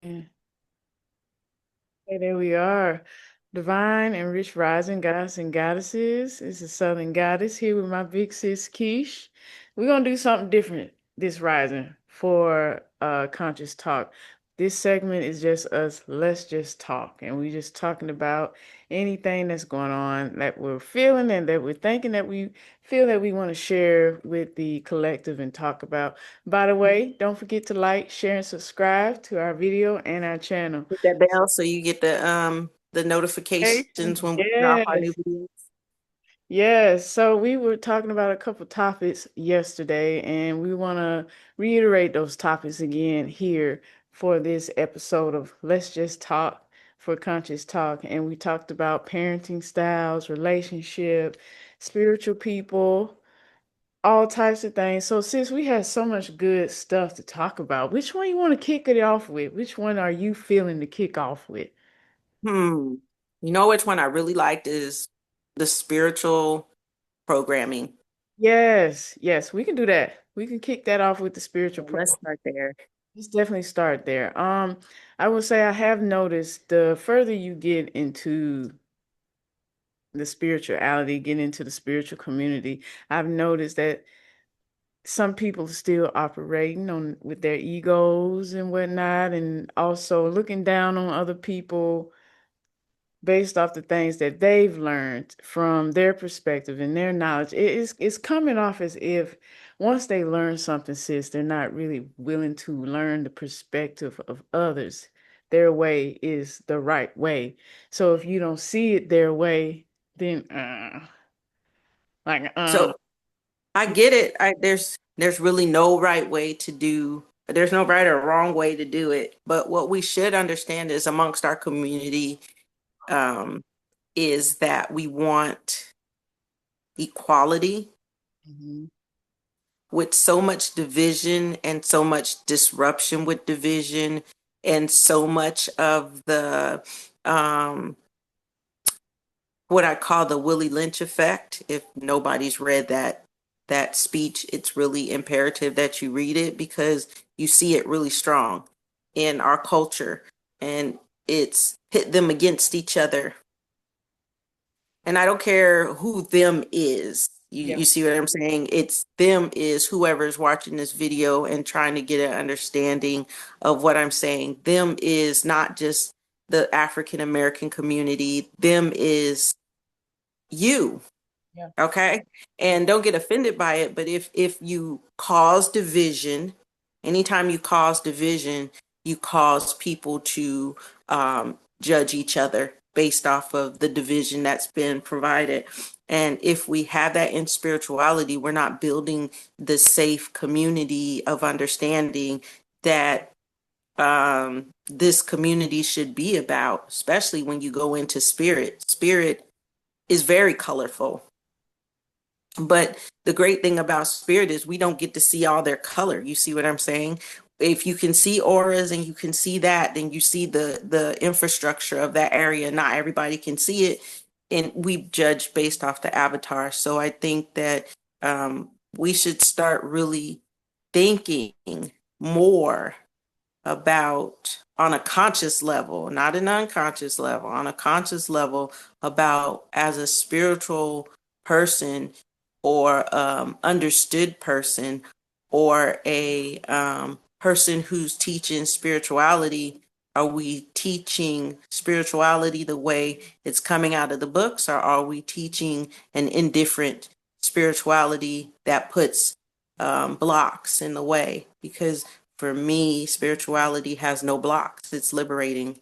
Hey, there we are. Divine and rich rising goddess and goddesses. It's a Southern goddess here with my big sis Keish. We're gonna do something different this rising for conscious talk. This segment is just us, let's just talk. And we just talking about anything that's going on that we're feeling and that we're thinking that we feel that we want to share with the collective and talk about. By the way, don't forget to like, share, and subscribe to our video and our channel. Hit that bell so you get the notifications when we drop our new Yes, videos. yes. So we were talking about a couple topics yesterday, and we want to reiterate those topics again here for this episode of Let's Just Talk for Conscious Talk. And we talked about parenting styles, relationship, spiritual people, all types of things. So since we had so much good stuff to talk about, which one you want to kick it off with? Which one are you feeling to kick off with? Hmm. You know which one I really liked is the spiritual programming. Yes, yes, we can do that. We can kick that off with the spiritual So let's program. start there. Let's definitely start there. I would say I have noticed the further you get into the spirituality, get into the spiritual community, I've noticed that some people still operating on with their egos and whatnot, and also looking down on other people based off the things that they've learned from their perspective and their knowledge. It's coming off as if once they learn something, sis, they're not really willing to learn the perspective of others. Their way is the right way. So if you don't see it their way, then like So I get it. There's really no right way to do. There's no right or wrong way to do it. But what we should understand is amongst our community um, is that we want equality Mhm. with so much division and so much disruption with division and so much of the um, what I call the Willie Lynch effect. If nobody's read that speech, it's really imperative that you read it because you see it really strong in our culture and it's hit them against each other. And I don't care who them is. Yeah. You see what I'm saying? It's them is whoever's watching this video and trying to get an understanding of what I'm saying. Them is not just the African American community. Them is you. Yeah. Okay. And don't get offended by it. But if you cause division, anytime you cause division, you cause people to judge each other based off of the division that's been provided. And if we have that in spirituality, we're not building the safe community of understanding that this community should be about, especially when you go into spirit. Spirit is very colorful. But the great thing about spirit is we don't get to see all their color. You see what I'm saying? If you can see auras and you can see that, then you see the infrastructure of that area. Not everybody can see it, and we judge based off the avatar. So I think that we should start really thinking more about on a conscious level, not an unconscious level, on a conscious level about as a spiritual person or understood person or a person who's teaching spirituality. Are we teaching spirituality the way it's coming out of the books, or are we teaching an indifferent spirituality that puts blocks in the way? Because for me, spirituality has no blocks. It's liberating.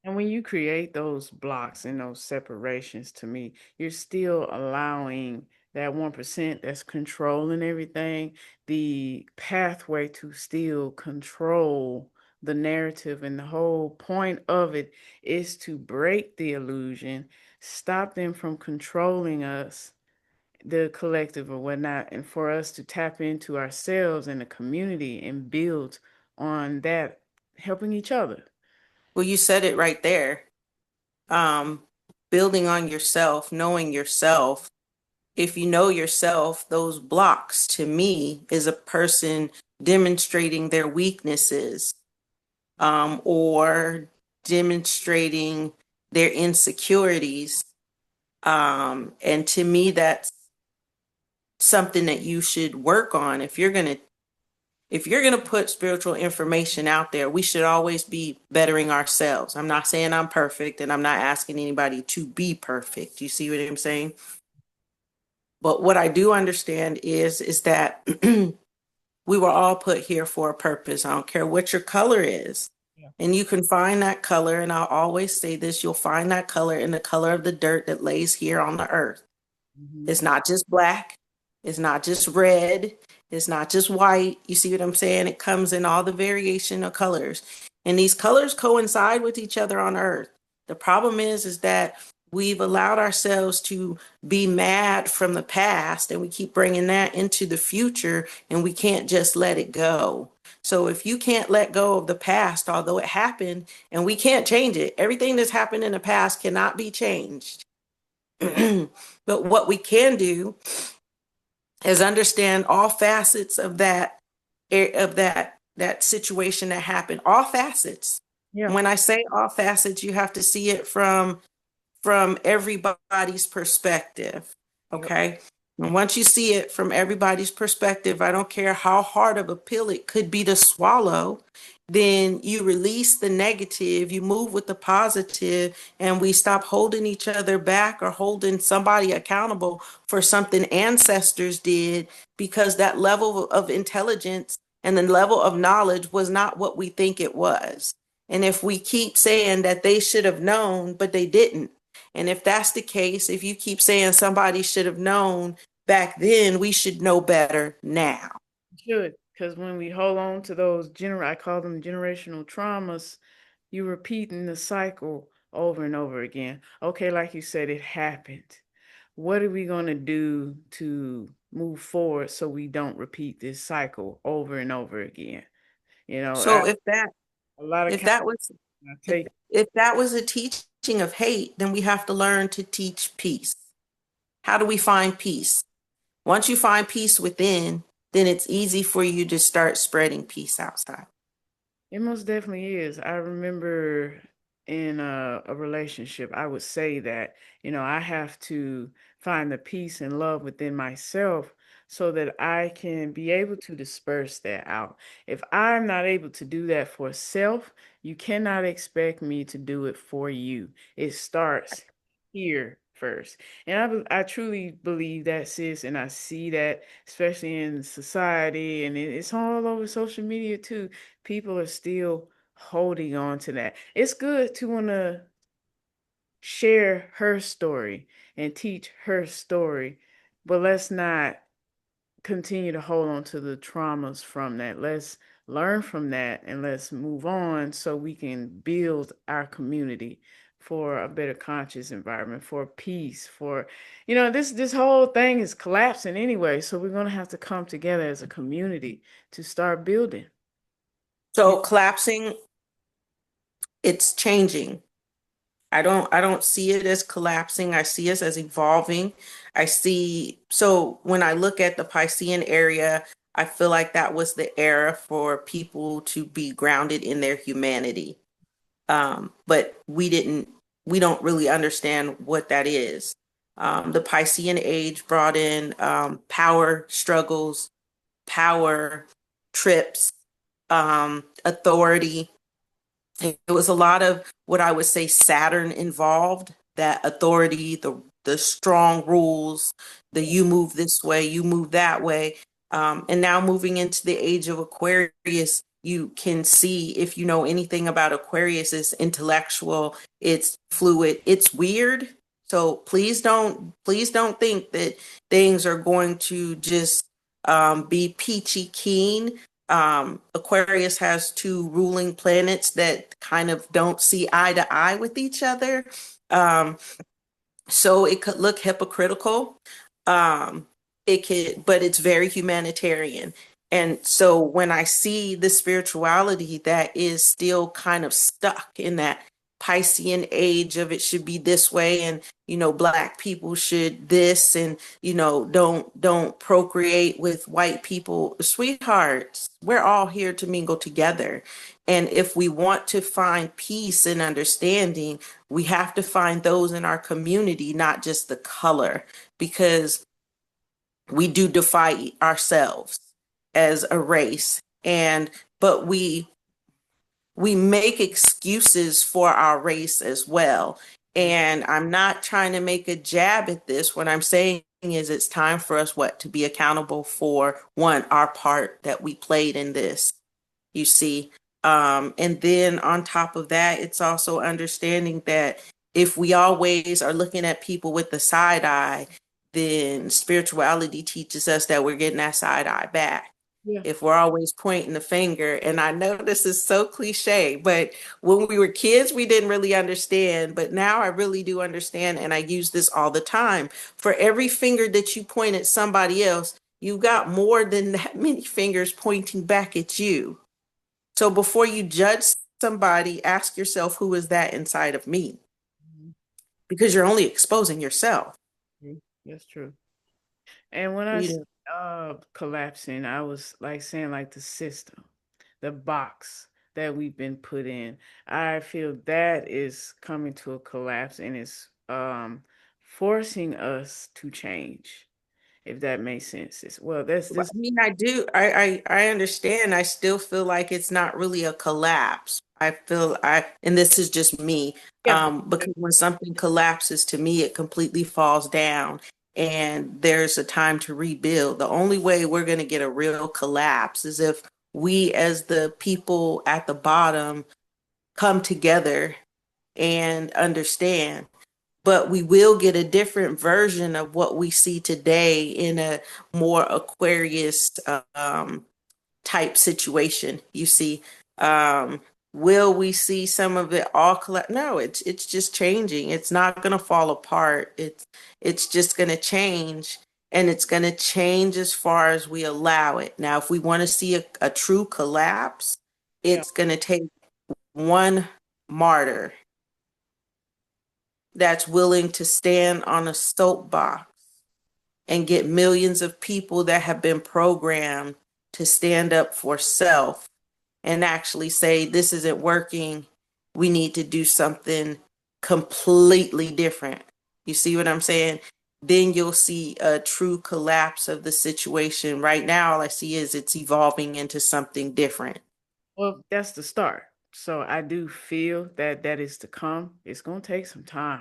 And when you create those blocks and those separations, to me, you're still allowing that 1% that's controlling everything, the pathway to still control the narrative. And the whole point of it is to break the illusion, stop them from controlling us, the collective or whatnot, and for us to tap into ourselves and the community and build on that, helping each other. Well, you said it right there. Um, Building on yourself, knowing yourself. If you know yourself, those blocks to me is a person demonstrating their weaknesses. or demonstrating their insecurities. And to me, that's something that you should work on. If you're going to put spiritual information out there, we should always be bettering ourselves. I'm not saying I'm perfect, and I'm not asking anybody to be perfect. You see what I'm saying? But what I do understand is that we were all put here for a purpose. I don't care what your color is. Yeah. And you can find that color, and I'll always say this, you'll find that color in the color of the dirt that lays here on the earth. Mhm. It's not just black, it's not just red, it's not just white. You see what I'm saying? It comes in all the variation of colors. And these colors coincide with each other on earth. The problem is that we've allowed ourselves to be mad from the past, and we keep bringing that into the future, and we can't just let it go. So if you can't let go of the past, although it happened, and we can't change it, everything that's happened in the past cannot be changed. But what we can do is understand all facets of that situation that happened, all facets. Yeah. When I say all facets, you have to see it from everybody's perspective. Yep. Okay. And once you see it from everybody's perspective, I don't care how hard of a pill it could be to swallow, then you release the negative, you move with the positive, and we stop holding each other back or holding somebody accountable for something ancestors did, because that level of intelligence and the level of knowledge was not what we think it was. And if we keep saying that they should have known, but they didn't, and if that's the case, if you keep saying somebody should have known back then, we should know better now. Should, because when we hold on to those I call them generational traumas, you repeating the cycle over and over again. Okay, like you said, it happened. What are we gonna do to move forward so we don't repeat this cycle over and over again? So A lot of if that was I if, take. if that was a teaching of hate, then we have to learn to teach peace. How do we find peace? Once you find peace within, then it's easy for you to start spreading peace outside. It most definitely is. I remember in a relationship, I would say that, I have to find the peace and love within myself so that I can be able to disperse that out. If I'm not able to do that for self, you cannot expect me to do it for you. It starts here first. And I truly believe that, sis, and I see that, especially in society, and it's all over social media too. People are still holding on to that. It's good to want to share her story and teach her story, but let's not continue to hold on to the traumas from that. Let's learn from that and let's move on so we can build our community for a better conscious environment, for peace, for this whole thing is collapsing anyway, so we're going to have to come together as a community to start building. So collapsing, it's changing. I don't see it as collapsing. I see us as evolving. So when I look at the Piscean area, I feel like that was the era for people to be grounded in their humanity. But we don't really understand what that is. The Piscean age brought in power struggles, power trips, authority. It was a lot of what I would say Saturn involved, that authority, the strong rules, the you move this way, you move that way. And now moving into the age of Aquarius, you can see, if you know anything about Aquarius, it's intellectual, it's fluid, it's weird. So please don't think that things are going to just be peachy keen. Aquarius has two ruling planets that kind of don't see eye to eye with each other. Um, so it could look hypocritical. Um, but it's very humanitarian. And so when I see the spirituality that is still kind of stuck in that Piscean age of it should be this way, and black people should this, and don't procreate with white people. Sweethearts, we're all here to mingle together. And if we want to find peace and understanding, we have to find those in our community, not just the color, because we do defy ourselves as a race. And but we make excuses for our race as well. And I'm not trying to make a jab at this. What I'm saying is it's time for us to be accountable for one, our part that we played in this, you see. And then on top of that, it's also understanding that if we always are looking at people with the side eye, then spirituality teaches us that we're getting that side eye back. Yeah. If we're always pointing the finger, and I know this is so cliche, but when we were kids, we didn't really understand. But now I really do understand, and I use this all the time. For every finger that you point at somebody else, you've got more than that many fingers pointing back at you. So before you judge somebody, ask yourself, who is that inside of me? Mhm. Because you're only exposing yourself. Mhm. That's true. And when You collapsing, I was like saying like the system, the box that we've been put in. I feel that is coming to a collapse and it's forcing us to change, if that makes sense. Well, that's I this. mean, I do. I understand. I still feel like it's not really a collapse. And this is just me, Yeah. because when something collapses to me, it completely falls down, and there's a time to rebuild. The only way we're going to get a real collapse is if we, as the people at the bottom, come together and understand. But we will get a different version of what we see today in a more Aquarius type situation. You see, um, will we see some of it all collapse? No, it's just changing. It's not going to fall apart. It's just going to change, and it's going to change as far as we allow it. Now, if we want to see a true collapse, Yeah. it's going to take one martyr that's willing to stand on a soapbox and get millions of people that have been programmed to stand up for self and actually say, this isn't working. We need to do something completely different. You see what I'm saying? Then you'll see a true collapse of the situation. Right now, all I see is it's evolving into something different. Well, that's the start. So I do feel that that is to come. It's going to take some time.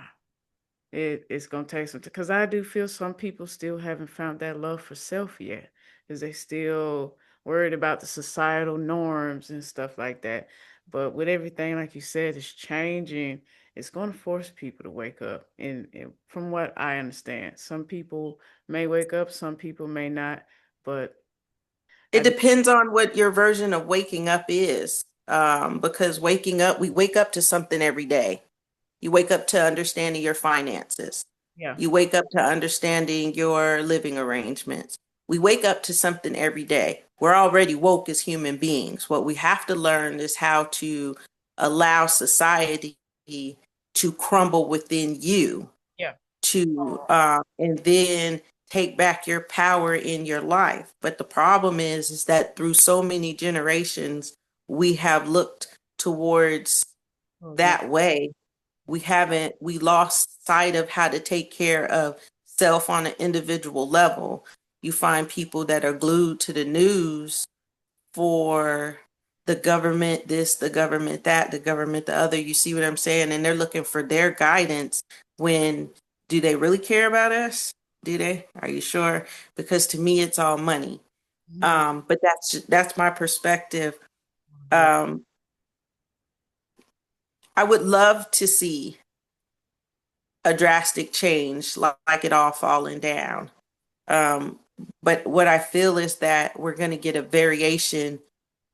It's gonna take some because I do feel some people still haven't found that love for self yet, because they still worried about the societal norms and stuff like that. But with everything, like you said, is changing, it's gonna force people to wake up. And from what I understand, some people may wake up, some people may not. But It I do, depends on what your version of waking up is. Because waking up, we wake up to something every day. You wake up to understanding your finances. yeah, You wake up to understanding your living arrangements. We wake up to something every day. We're already woke as human beings. What we have to learn is how to allow society to crumble within you yeah, to and then take back your power in your life. But the problem is that through so many generations, we have looked towards oh, yeah, that way. We lost sight of how to take care of self on an individual level. You find people that are glued to the news for the government this, the government that, the government the other. You see what I'm saying? And they're looking for their guidance when do they really care about us? Do they? Are you sure? Because to me, it's all money. mhm, But that's my perspective. yeah, Um, I would love to see a drastic change, like it all falling down. Um, but what I feel is that we're going to get a variation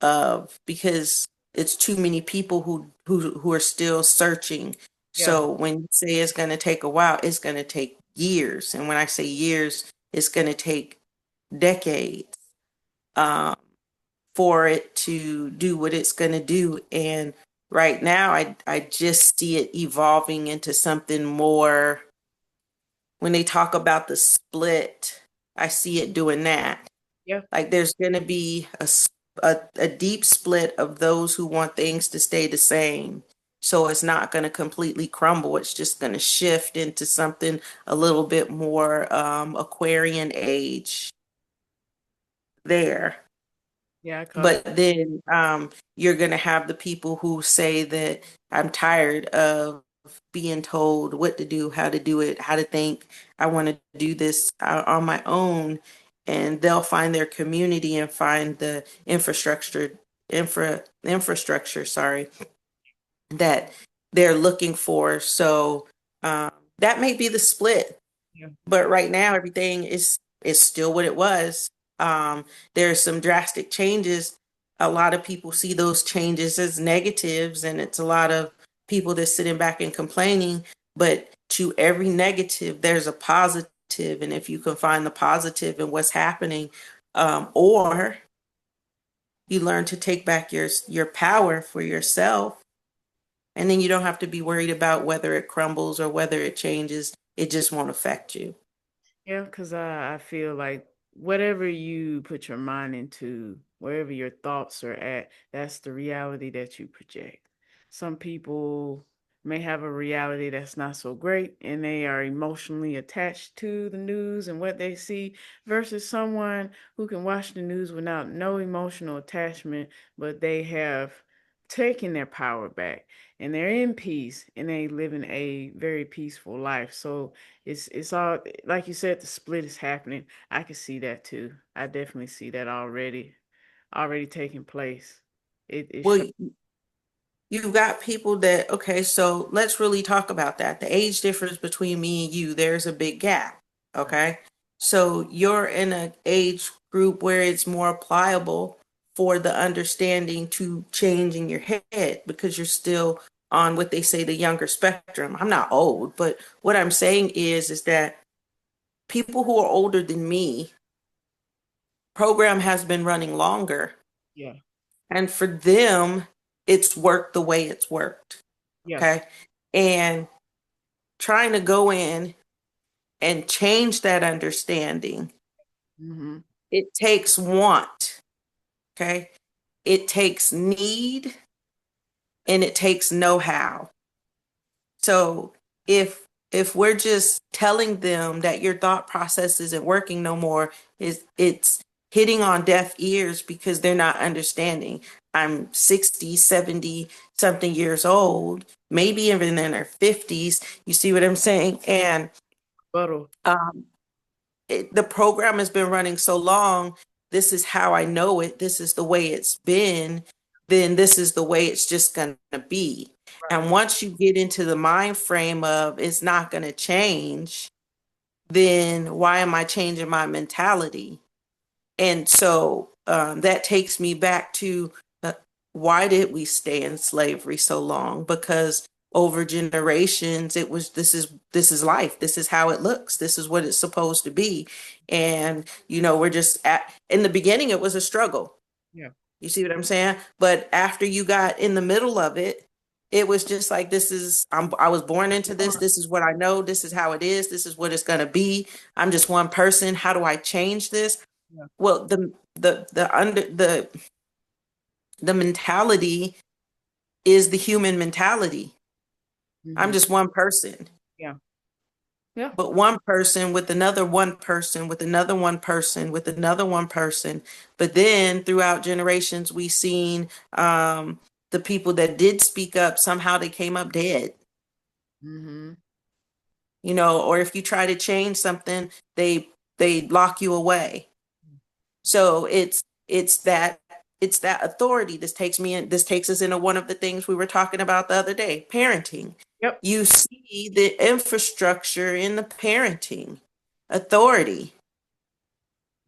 of because it's too many people who are still searching. yeah. So when you say it's going to take a while, it's going to take years, and when I say years, it's going to take decades um, for it to do what it's going to do. And right now, I just see it evolving into something more. When they talk about the split, I see it doing that. Yeah. Like there's going to be a a deep split of those who want things to stay the same. So it's not going to completely crumble. It's just going to shift into something a little bit more Aquarian age there. Yeah, I caught But then you're going to have the people who say that I'm tired of being told what to do, how to do it, how to think. I want to do this on my own. And they'll find their community and find the infrastructure, sorry, that they're looking for. So that may be the split, yeah. but right now everything is still what it was. There's some drastic changes. A lot of people see those changes as negatives, and it's a lot of people that's sitting back and complaining. But to every negative, there's a positive, and if you can find the positive in what's happening, or you learn to take back your power for yourself, and then you don't have to be worried about whether it crumbles or whether it changes. It just won't affect you. Yeah, because I feel like whatever you put your mind into, wherever your thoughts are at, that's the reality that you project. Some people may have a reality that's not so great and they are emotionally attached to the news and what they see, versus someone who can watch the news without no emotional attachment, but they have taken their power back and they're in peace and they live in a very peaceful life. So it's all like you said, the split is happening. I can see that too. I definitely see that already taking place. It shows. Well, you've got people that, okay, so let's really talk about that. The age difference between me and you, there's a big gap. Okay. So you're in an age group where it's more pliable for the understanding to change in your head because you're still on what they say the younger spectrum. I'm not old, but what I'm saying is that people who are older than me, program has been running longer. Yeah. And for them, it's worked the way it's worked. Yes. Okay. And trying to go in and change that understanding, Mm-hmm. it takes want. Okay. It takes need and it takes know-how. So if we're just telling them that your thought process isn't working no more, it's hitting on deaf ears because they're not understanding. I'm 60, 70 something years old, maybe even in their 50s. You see what I'm saying? And Buttle. um, the program has been running so long. This is how I know it. This is the way it's been. Then this is the way it's just going to be. And once you get into the mind frame of it's not going to change, then why am I changing my mentality? And so that takes me back to why did we stay in slavery so long? Because over generations, it was this is life. This is how it looks. This is what it's supposed to be. And we're just in the beginning, it was a struggle. Yeah. You see what I'm saying? But after you got in the middle of it, it was just like I was born into this. This is what I know. This is how it is. This is what it's gonna be. I'm just one person. How do I change this? Yeah. Well, the mentality is the human mentality. I'm Mm-hmm. just one person, Yeah. Yeah. but one person with another one person with another one person with another one person. But then throughout generations, we've seen the people that did speak up, somehow they came up dead, Mm-hmm. or if you try to change something, they lock you away. So it's that it's that authority. This takes us into one of the things we were talking about the other day, parenting. Yep. You see the infrastructure in the parenting authority.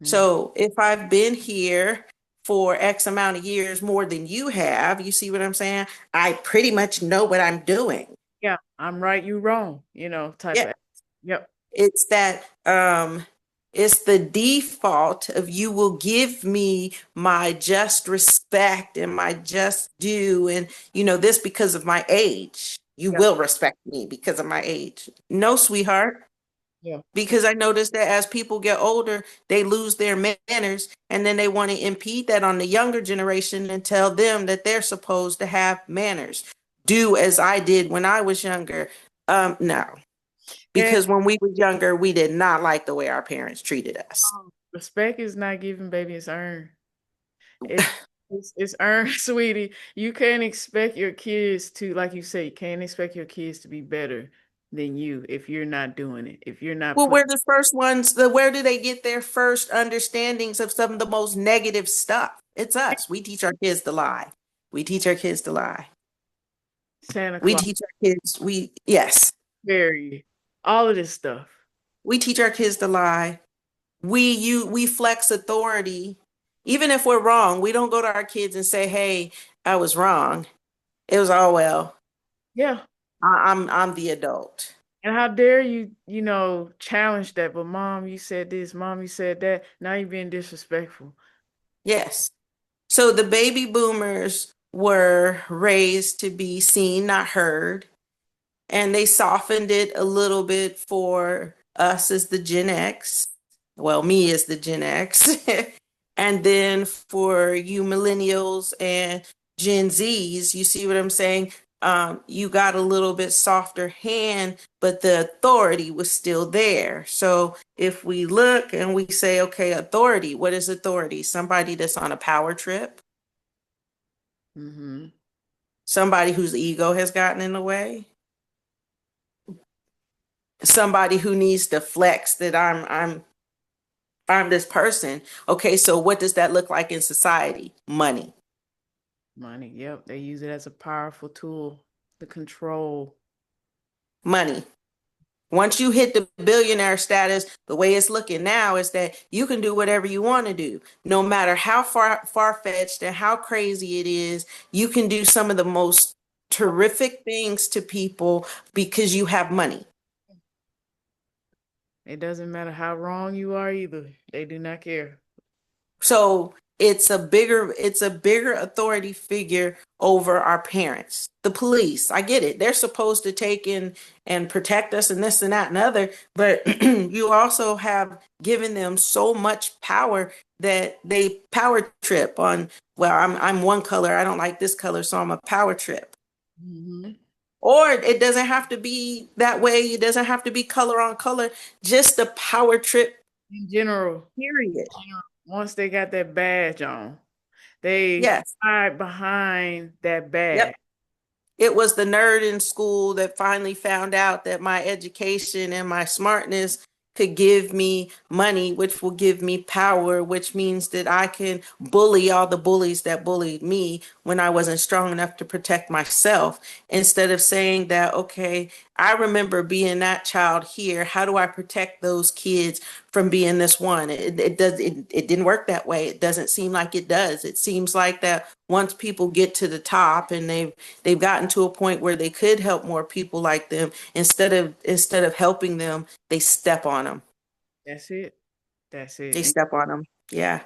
Mm. So if I've been here for X amount of years more than you have, you see what I'm saying? I pretty much know what I'm doing. Yeah. I'm right, you wrong, type Yeah, of. Yep. it's that it's the default of you will give me my just respect and my just due, and this because of my age. You Yeah. will respect me because of my age. No, sweetheart. Yeah. Because I noticed that as people get older, they lose their manners and then they want to impede that on the younger generation and tell them that they're supposed to have manners. Do as I did when I was younger. No, And because when we were younger, we did not like the way our parents treated us. respect is not given, baby, it's earned. It's it's earned, sweetie. You can't expect your kids to, like you say, you can't expect your kids to be better than you if you're not doing it. If you're not Well, putting, we're the first ones. Where do they get their first understandings of some of the most negative stuff? It's us. We teach our kids to lie. We teach our kids to lie. Santa We Claus, teach our kids. Yes, very all of this stuff. we teach our kids to lie. We flex authority, even if we're wrong. We don't go to our kids and say, "Hey, I was wrong." It was all well. Yeah. I'm the adult. And how dare you, challenge that? But mom, you said this, mom, you said that. Now you're being disrespectful. Yes. So the baby boomers were raised to be seen, not heard. And they softened it a little bit for us as the Gen X. Well, me as the Gen X. And then for you millennials and Gen Zs, you see what I'm saying? You got a little bit softer hand, but the authority was still there. So if we look and we say, okay, authority, what is authority? Somebody that's on a power trip, Mm-hmm. somebody whose ego has gotten in the way, somebody who needs to flex that I'm this person. Okay, so what does that look like in society? Money. Money. Yep. They use it as a powerful tool to control. Money. Once you hit the billionaire status, the way it's looking now is that you can do whatever you want to do. No matter how far-fetched and how crazy it is, you can do some of the most terrific things to people because you have money. It doesn't matter how wrong you are either. They do not care. So it's a bigger authority figure over our parents. The police, I get it. They're supposed to take in and protect us and this and that and other, but you also have given them so much power that they power trip on, well, I'm one color, I don't like this color, so I'm a power trip. Mm-hmm. Or it doesn't have to be that way. It doesn't have to be color on color, just the power trip, In general, period. once they got that badge on, they Yes. hide behind that badge. Yep. It was the nerd in school that finally found out that my education and my smartness could give me money, which will give me power, which means that I can bully all the bullies that bullied me when I wasn't strong enough to protect myself. Instead of saying that, okay, I remember being that child here. How do I protect those kids from being this one? It didn't work that way. It doesn't seem like it does. It seems like that once people get to the top and they've gotten to a point where they could help more people like them, instead of helping them, they step on them. That's it. That's it. They And step on them. Yeah.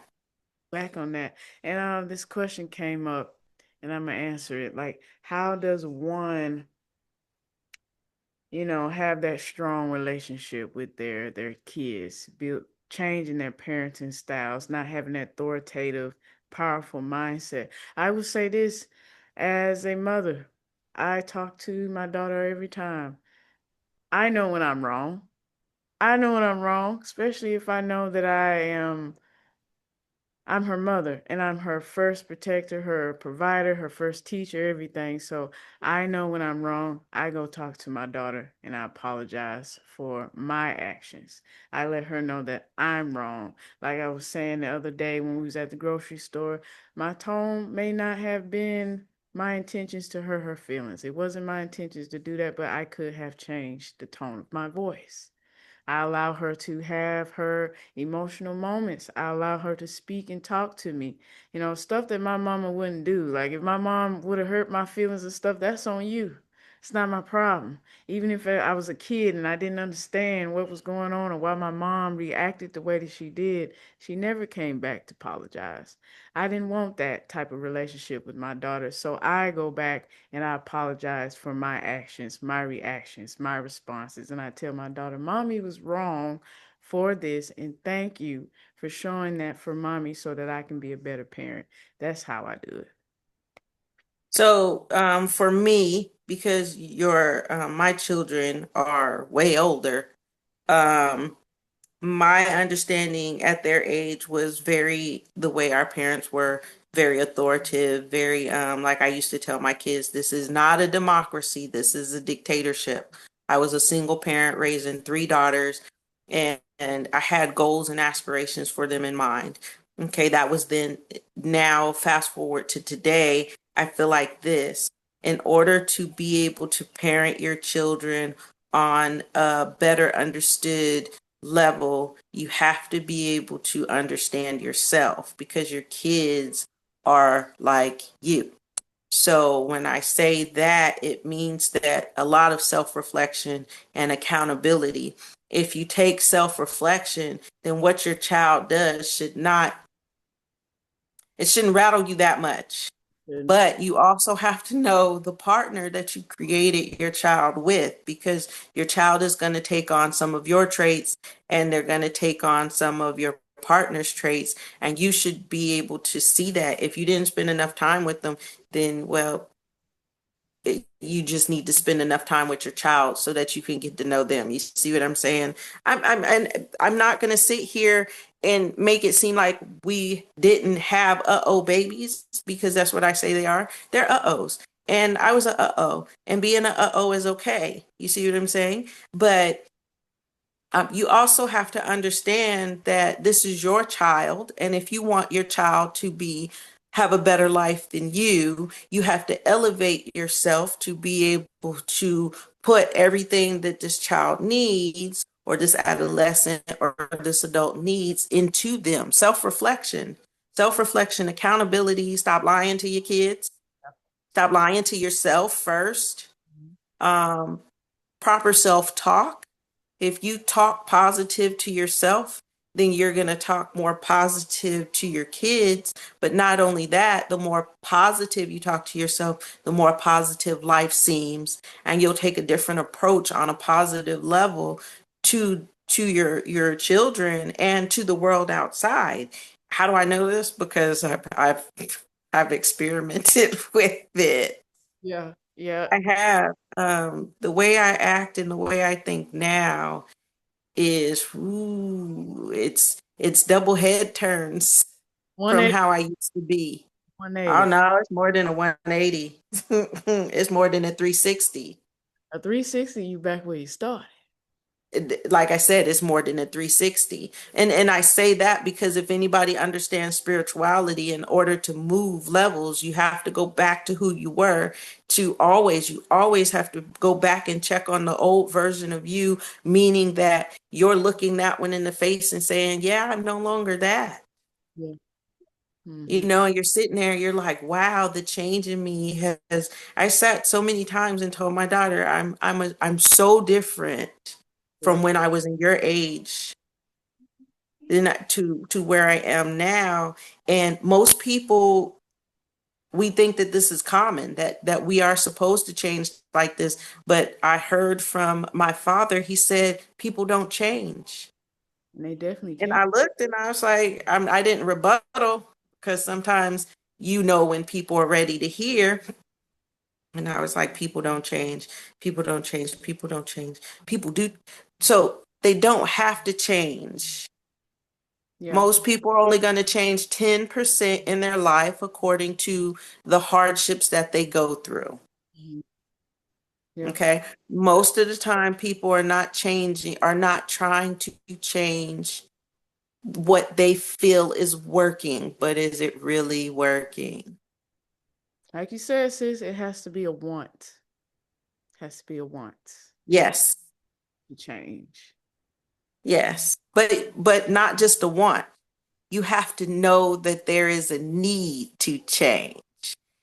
back on that. And this question came up, and I'm gonna answer it. Like, how does one, have that strong relationship with their kids, build changing their parenting styles, not having that authoritative, powerful mindset? I would say this as a mother. I talk to my daughter every time. I know when I'm wrong. I know when I'm wrong, especially if I know that I'm her mother and I'm her first protector, her provider, her first teacher, everything. So I know when I'm wrong. I go talk to my daughter and I apologize for my actions. I let her know that I'm wrong. Like I was saying the other day when we was at the grocery store, my tone may not have been my intentions to hurt her feelings. It wasn't my intentions to do that, but I could have changed the tone of my voice. I allow her to have her emotional moments. I allow her to speak and talk to me. Stuff that my mama wouldn't do. Like if my mom would have hurt my feelings and stuff, that's on you. It's not my problem. Even if I was a kid and I didn't understand what was going on or why my mom reacted the way that she did, she never came back to apologize. I didn't want that type of relationship with my daughter. So I go back and I apologize for my actions, my reactions, my responses. And I tell my daughter, Mommy was wrong for this. And thank you for showing that for Mommy so that I can be a better parent. That's how I do it. So, for me, because my children are way older, um, my understanding at their age was very the way our parents were, very authoritative, very, like I used to tell my kids, this is not a democracy, this is a dictatorship. I was a single parent raising three daughters, and I had goals and aspirations for them in mind. Okay, that was then. Now, fast forward to today, I feel like this. In order to be able to parent your children on a better understood level, you have to be able to understand yourself because your kids are like you. So when I say that, it means that a lot of self-reflection and accountability. If you take self-reflection, then what your child does it shouldn't rattle you that much. And But you also have to know the partner that you created your child with, because your child is going to take on some of your traits and they're going to take on some of your partner's traits. And you should be able to see that. If you didn't spend enough time with them, then, well, you just need to spend enough time with your child so that you can get to know them. You see what I'm saying? I'm not going to sit here and make it seem like we didn't have uh-oh babies, because that's what I say they are. They're uh-ohs. And I was a uh-oh, and being a uh-oh is okay. You see what I'm saying? But you also have to understand that this is your child, and if you want your child to be have a better life than you have to elevate yourself to be able to put everything that this child needs, or this adolescent or this adult needs, into them. Self-reflection, accountability. Stop lying to your kids. Stop lying to yourself first. Um, Proper self-talk. If you talk positive to yourself, then you're going to talk more positive to your kids. But not only that, the more positive you talk to yourself, the more positive life seems, and you'll take a different approach on a positive level to your children and to the world outside. How do I know this? Because I've experimented with it. yeah, yeah. I have. The way I act and the way I think now is, it's double head turns from 180, how I used to be. Oh 180. no, it's more than a 180. It's more than a 360. A 360, you back where you started. Like I said, it's more than a 360. And I say that because if anybody understands spirituality, in order to move levels, you have to go back to who you were. You always have to go back and check on the old version of you, meaning that you're looking that one in the face and saying, yeah, I'm no longer that. Yeah. You Hmm. know, and you're sitting there, you're like, wow, the change in me has. I sat so many times and told my daughter, I'm so different Yeah. from when I was in your age to where I am now. And most people, we think that this is common, that we are supposed to change like this. But I heard from my father, he said people don't change. And they definitely And can. I looked and I was like, I didn't rebuttal, because sometimes when people are ready to hear. And I was like, people don't change, people don't change, people don't change, people do. So they don't have to change. Yeah. Most people are only going to change 10% in their life according to the hardships that they go through. Mhm. Yeah. Okay. Most of the time, people are not trying to change what they feel is working, but is it really working? Like you said, sis, it has to be a want. Has to be a want Yes. to change. Yes. But not just a want. You have to know that there is a need to change.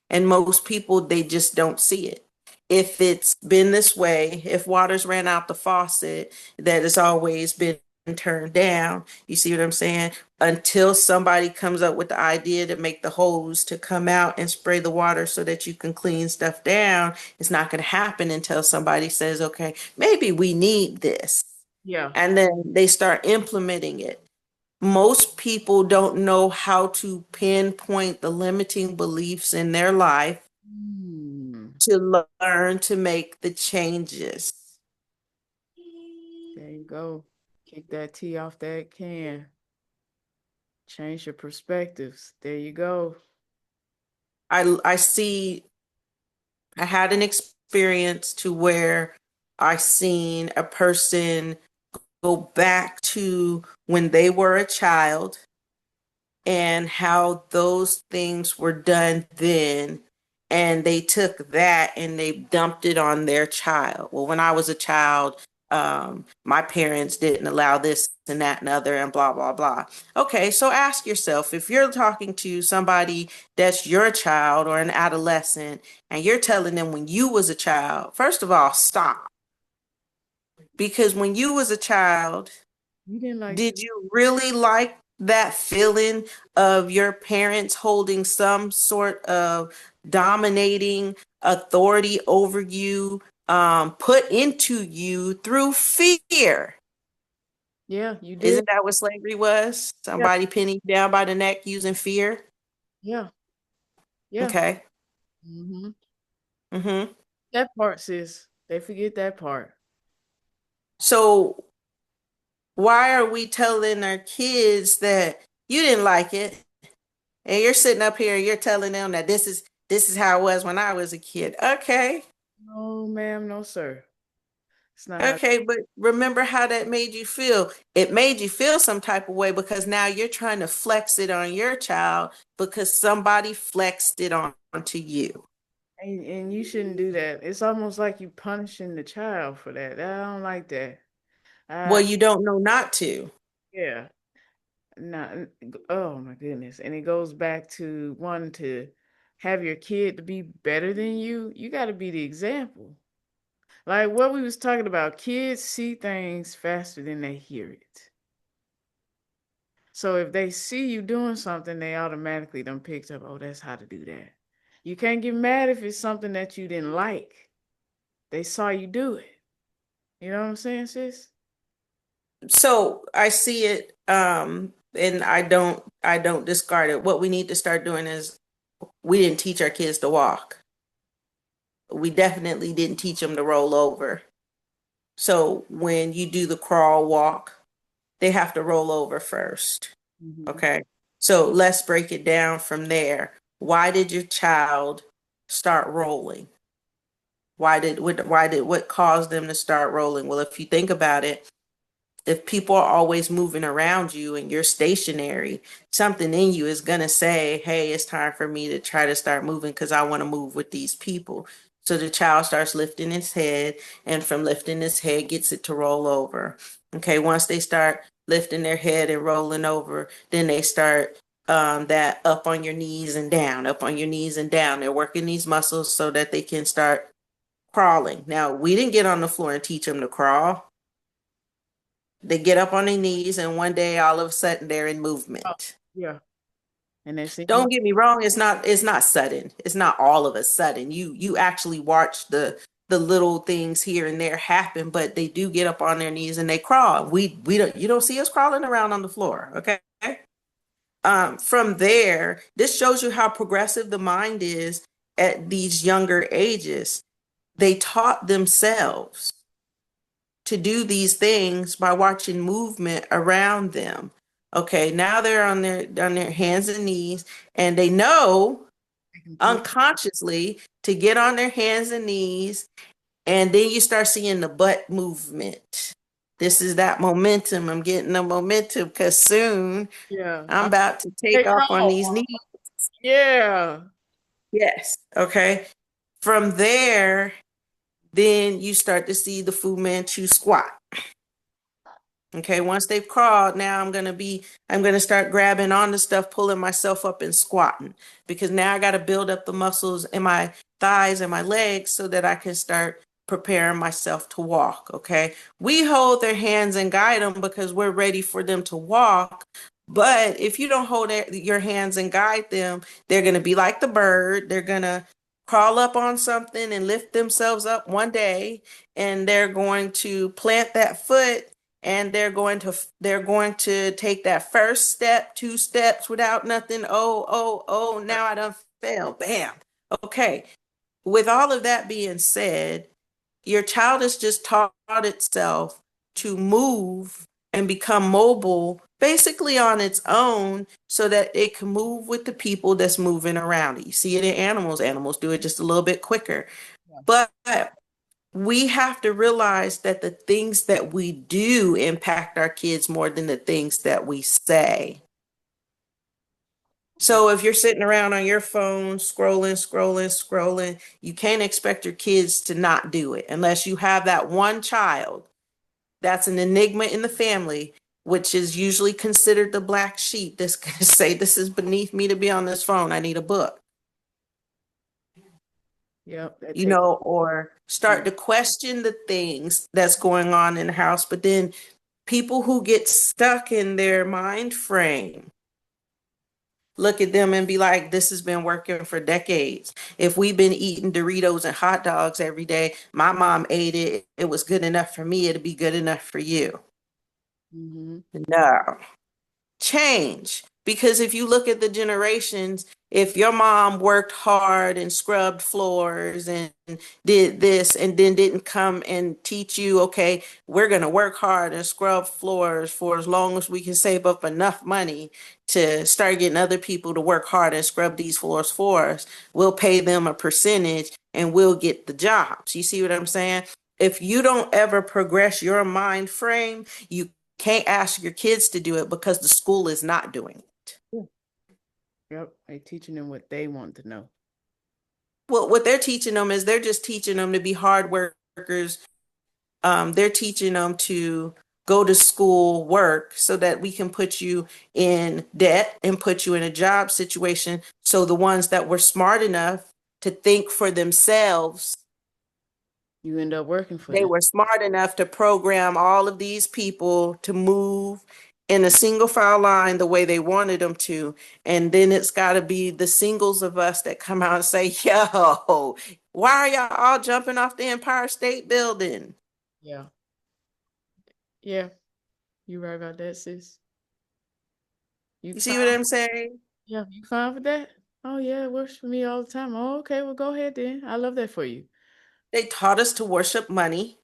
And most people, they just don't see it. if it's been this way, if water's ran out the faucet, that has always been turned down. You see what I'm saying? Until somebody comes up with the idea to make the hose to come out and spray the water so that you can clean stuff down, it's not going to happen until somebody says, okay, maybe we need this. Yeah. And then they start implementing it. Most people don't know how to pinpoint the limiting beliefs in their life Mm, to learn to make the changes. there you go. Kick that tea off that can. Change your perspectives. There you go. I see, I had an experience to where I seen a person go back to when they were a child and how those things were done then. And they took that and they dumped it on their child. Well, when I was a child, my parents didn't allow this and that and other and blah, blah, blah. Okay, so ask yourself, if you're talking to somebody that's your child or an adolescent and you're telling them when you was a child, first of all, stop. Because when you was a child, You didn't like did you really like that feeling of your parents holding some sort of dominating authority over you, put into you through fear? Yeah, you did. Isn't that what slavery was? Yeah. Somebody pinning you down by the neck using fear? Yeah. Yeah. Okay. Hmm. hmm That part, sis. They forget that part. So why are we telling our kids that you didn't like it? And you're sitting up here and you're telling them that this is how it was when I was a kid. Okay. No, ma'am, no, sir. It's not how. Okay, but remember how that made you feel. It made you feel some type of way because now you're trying to flex it on your child because somebody flexed it onto you. And you shouldn't do that. It's almost like you punishing the child for that. I don't like that. Well, I you don't know not to. Yeah. Not. Oh my goodness. And it goes back to wanting to have your kid to be better than you. You got to be the example. Like what we was talking about, kids see things faster than they hear it. So if they see you doing something, they automatically done picked up, oh, that's how to do that. You can't get mad if it's something that you didn't like. They saw you do it. You know what I'm saying, sis? So I see it, and I don't discard it. What we need to start doing is we didn't teach our kids to walk. We definitely didn't teach them to roll over. So when you do the crawl walk, they have to roll over first. Hmm. Okay. So let's break it down from there. Why did your child start rolling? What caused them to start rolling? Well, if you think about it, if people are always moving around you and you're stationary, something in you is going to say, hey, it's time for me to try to start moving because I want to move with these people. So the child starts lifting its head, and from lifting its head, gets it to roll over. Okay, once they start lifting their head and rolling over, then they start that up on your knees and down, up on your knees and down. They're working these muscles so that they can start crawling. Now, we didn't get on the floor and teach them to crawl. They get up on their knees, and one day, all of a sudden, they're in Oh, movement. yeah. And they see you. Don't get me wrong; it's not sudden. It's not all of a sudden. You actually watch the little things here and there happen, but they do get up on their knees and they crawl. We don't you don't see us crawling around on the floor, okay? From there, this shows you how progressive the mind is at these younger ages. They taught themselves to do these things by watching movement around them. Okay, now they're on their hands and knees, and they know They can pull. unconsciously to get on their hands and knees, and then you start seeing the butt movement. This is that momentum. I'm getting the momentum because soon Yeah. I'm about to take Take off on these off. knees. Yeah. Yes. Okay. From there, then you start to see the Fu Manchu squat. Okay, once they've crawled, now I'm gonna start grabbing on the stuff, pulling myself up and squatting because now I got to build up the muscles in thighs and my legs so that I can start preparing myself to walk. Okay. We hold their hands and guide them because we're ready for them to walk. But if you don't hold your hands and guide them, they're going to be like the bird. They're going to crawl up on something and lift themselves up one day, and they're going to plant that foot, and they're going to take that first step, two steps without nothing. Oh, now I done fell. Bam. Okay. With all of that being said, your child has just taught itself to move and become mobile basically on its own so that it can move with the people that's moving around it. You see it in animals. Animals do it just a little bit quicker. Yeah. But we have to realize that the things that we do impact our kids more than the things that we say. So if you're sitting around on your phone scrolling, you can't expect your kids to not do it unless you have that one child that's an enigma in the family, which is usually considered the black sheep that's going to say, this is beneath me to be on this phone. I need a book, Yep, that takes. or start to question the things that's going on in the house. But then people who get stuck in their mind frame look at them and be like, this has been working for decades. If we've been eating Doritos and hot dogs every day, my mom ate it, it was good enough for me, it'll be good enough for you. Mm-hmm. No. Change. Because if you look at the generations, if your mom worked hard and scrubbed floors and did this and then didn't come and teach you, okay, we're going to work hard and scrub floors for as long as we can save up enough money to start getting other people to work hard and scrub these floors for us, we'll pay them a percentage and we'll get the jobs. You see what I'm saying? If you don't ever progress your mind frame, you can't ask your kids to do it because the school is not doing it. Yep, they teaching them what they want to know. Well, what they're teaching them is they're just teaching them to be hard workers. They're teaching them to go to school, work so that we can put you in debt and put you in a job situation. So the ones that were smart enough to think for themselves, You end up working for they them. were smart enough to program all of these people to move in a single file line the way they wanted them to. And then it's got to be the singles of us that come out and say, yo, why are y'all all jumping off the Empire State Building? Yeah. Yeah, you right about that, sis. You You see what fine? I'm saying? Yeah, you fine with that? Oh yeah, it works for me all the time. Oh, okay, well go ahead then. I love that for you. They taught us to worship money.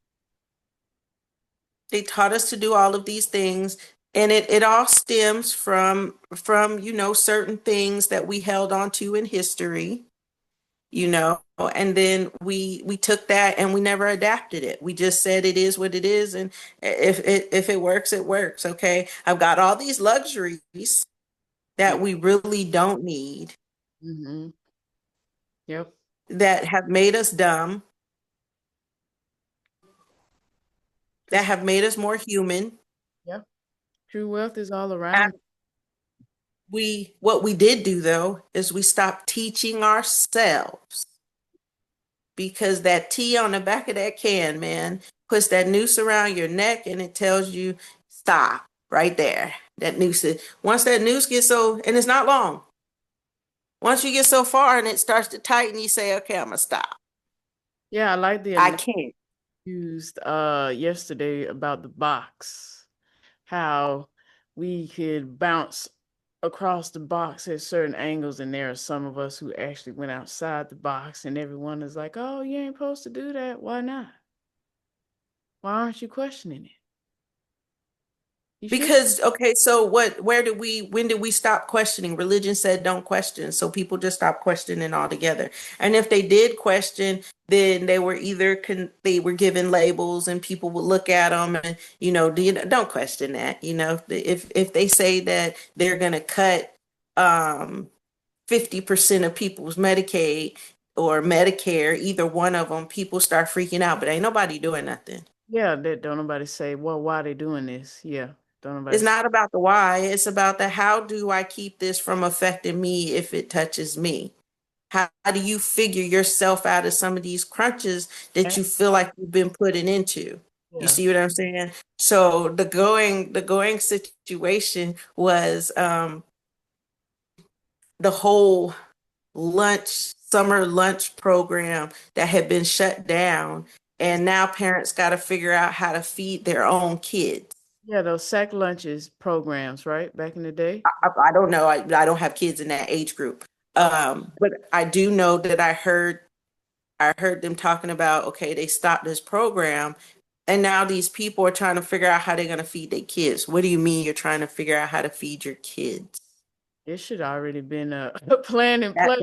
They taught us to do all of these things. And it all stems from, certain things that we held on to in history, and then we took that and we never adapted it. We just said it is what it is, and if it works, it works. Okay, I've got all these luxuries Yeah. that we really don't need, Mm-hmm. Yep. that have made us dumb, that Because have made us more human. yep, true wealth is all And around. what we did do though is we stopped teaching ourselves, because that T on the back of that can, man, puts that noose around your neck and it tells you stop right there. That noose, once that noose gets and it's not long. Once you get so far and it starts to tighten, you say, okay, I'm gonna stop. Yeah, I like the I analogy can't. used yesterday about the box. How we could bounce across the box at certain angles, and there are some of us who actually went outside the box, and everyone is like, "Oh, you ain't supposed to do that. Why not? Why aren't you questioning it? You should." Because okay, so when did we stop questioning? Religion said don't question, so people just stopped questioning altogether. And if they did question, then they were either they were given labels and people would look at them and don't question that. If they say that they're going to cut 50% of people's Medicaid or Medicare, either one of them, people start freaking out, but ain't nobody doing nothing. Yeah, that don't nobody say, "Well, why they doing this?" Yeah, don't nobody. It's not about the why, it's about the how do I keep this from affecting me if it touches me? How do you figure yourself out of some of these crunches that you feel like you've been putting into? You Yeah. see what I'm saying? So the going situation was the whole summer lunch program that had been shut down. And now parents got to figure out how to feed their own kids. Yeah, those sack lunches programs, right? Back in the day. I don't know. I don't have kids in that age group. But I do know that I heard them talking about, okay, they stopped this program and now these people are trying to figure out how they're going to feed their kids. What do you mean you're trying to figure out how to feed your kids? It should already been a plan in That place.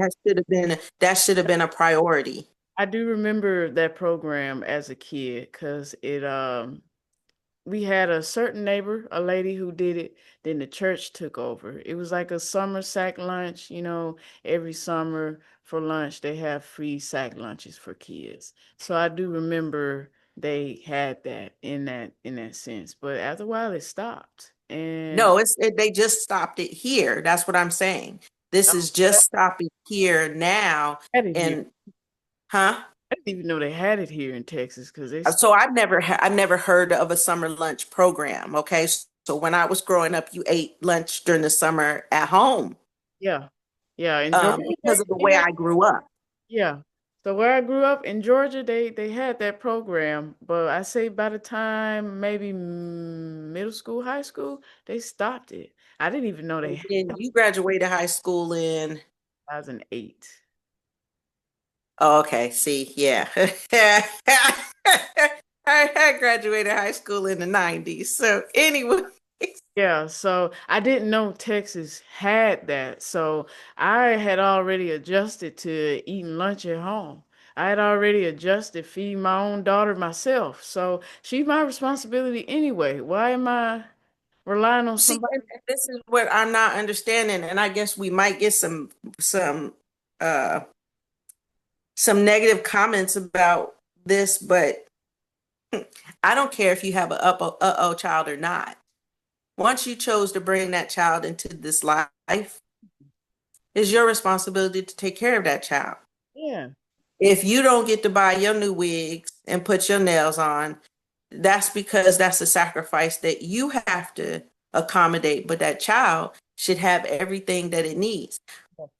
that should have been a priority. I do remember that program as a kid because we had a certain neighbor, a lady who did it, then the church took over. It was like a summer sack lunch, every summer for lunch they have free sack lunches for kids. So I do remember they had that in that sense. But after a while it stopped. And No, they just stopped it here. That's what I'm saying. This oh, is just stopping here now. they had it here. And huh? I didn't even know they had it here in Texas because So I've never heard of a summer lunch program. Okay. So when I was growing up, you ate lunch during the summer at home, yeah. Yeah, in Georgia because of the way I grew up. yeah. So where I grew up in Georgia, they had that program, but I say by the time maybe middle school, high school, they stopped it. I didn't even know they And had then you graduated high school in, 2008. oh, okay, see, yeah. I graduated high school in the 90s. So anyway, Yeah, so I didn't know Texas had that. So I had already adjusted to eating lunch at home. I had already adjusted feeding my own daughter myself. So she's my responsibility anyway. Why am I relying on see, somebody? and this is what I'm not understanding, and I guess we might get some uh some negative comments about this, but I don't care if you have a uh-oh child or not. Once you chose to bring that child into this life, it's your responsibility to take care of that child. Yeah. If you don't get to buy your new wigs and put your nails on, that's because that's a sacrifice that you have to accommodate, but that child should have everything that it needs.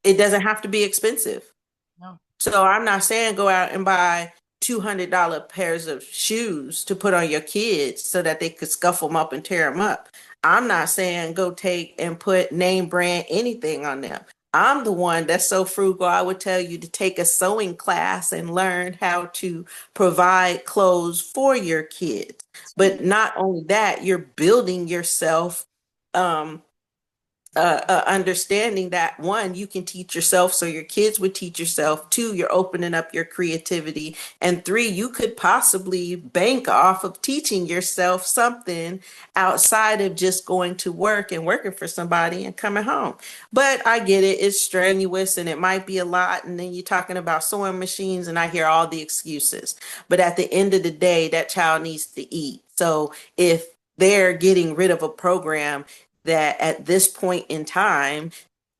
It doesn't have to be expensive. No. So I'm not saying go out and buy $200 pairs of shoes to put on your kids so that they could scuff them up and tear them up. I'm not saying go take and put name brand anything on them. I'm the one that's so frugal. I would tell you to take a sewing class and learn how to provide clothes for your kids. But not only that, you're building yourself um, understanding that one, you can teach yourself, so your kids would teach yourself. Two, you're opening up your creativity. And three, you could possibly bank off of teaching yourself something outside of just going to work and working for somebody and coming home. But I get it, it's strenuous and it might be a lot. And then you're talking about sewing machines, and I hear all the excuses. But at the end of the day, that child needs to eat. So if they're getting rid of a program that at this point in time,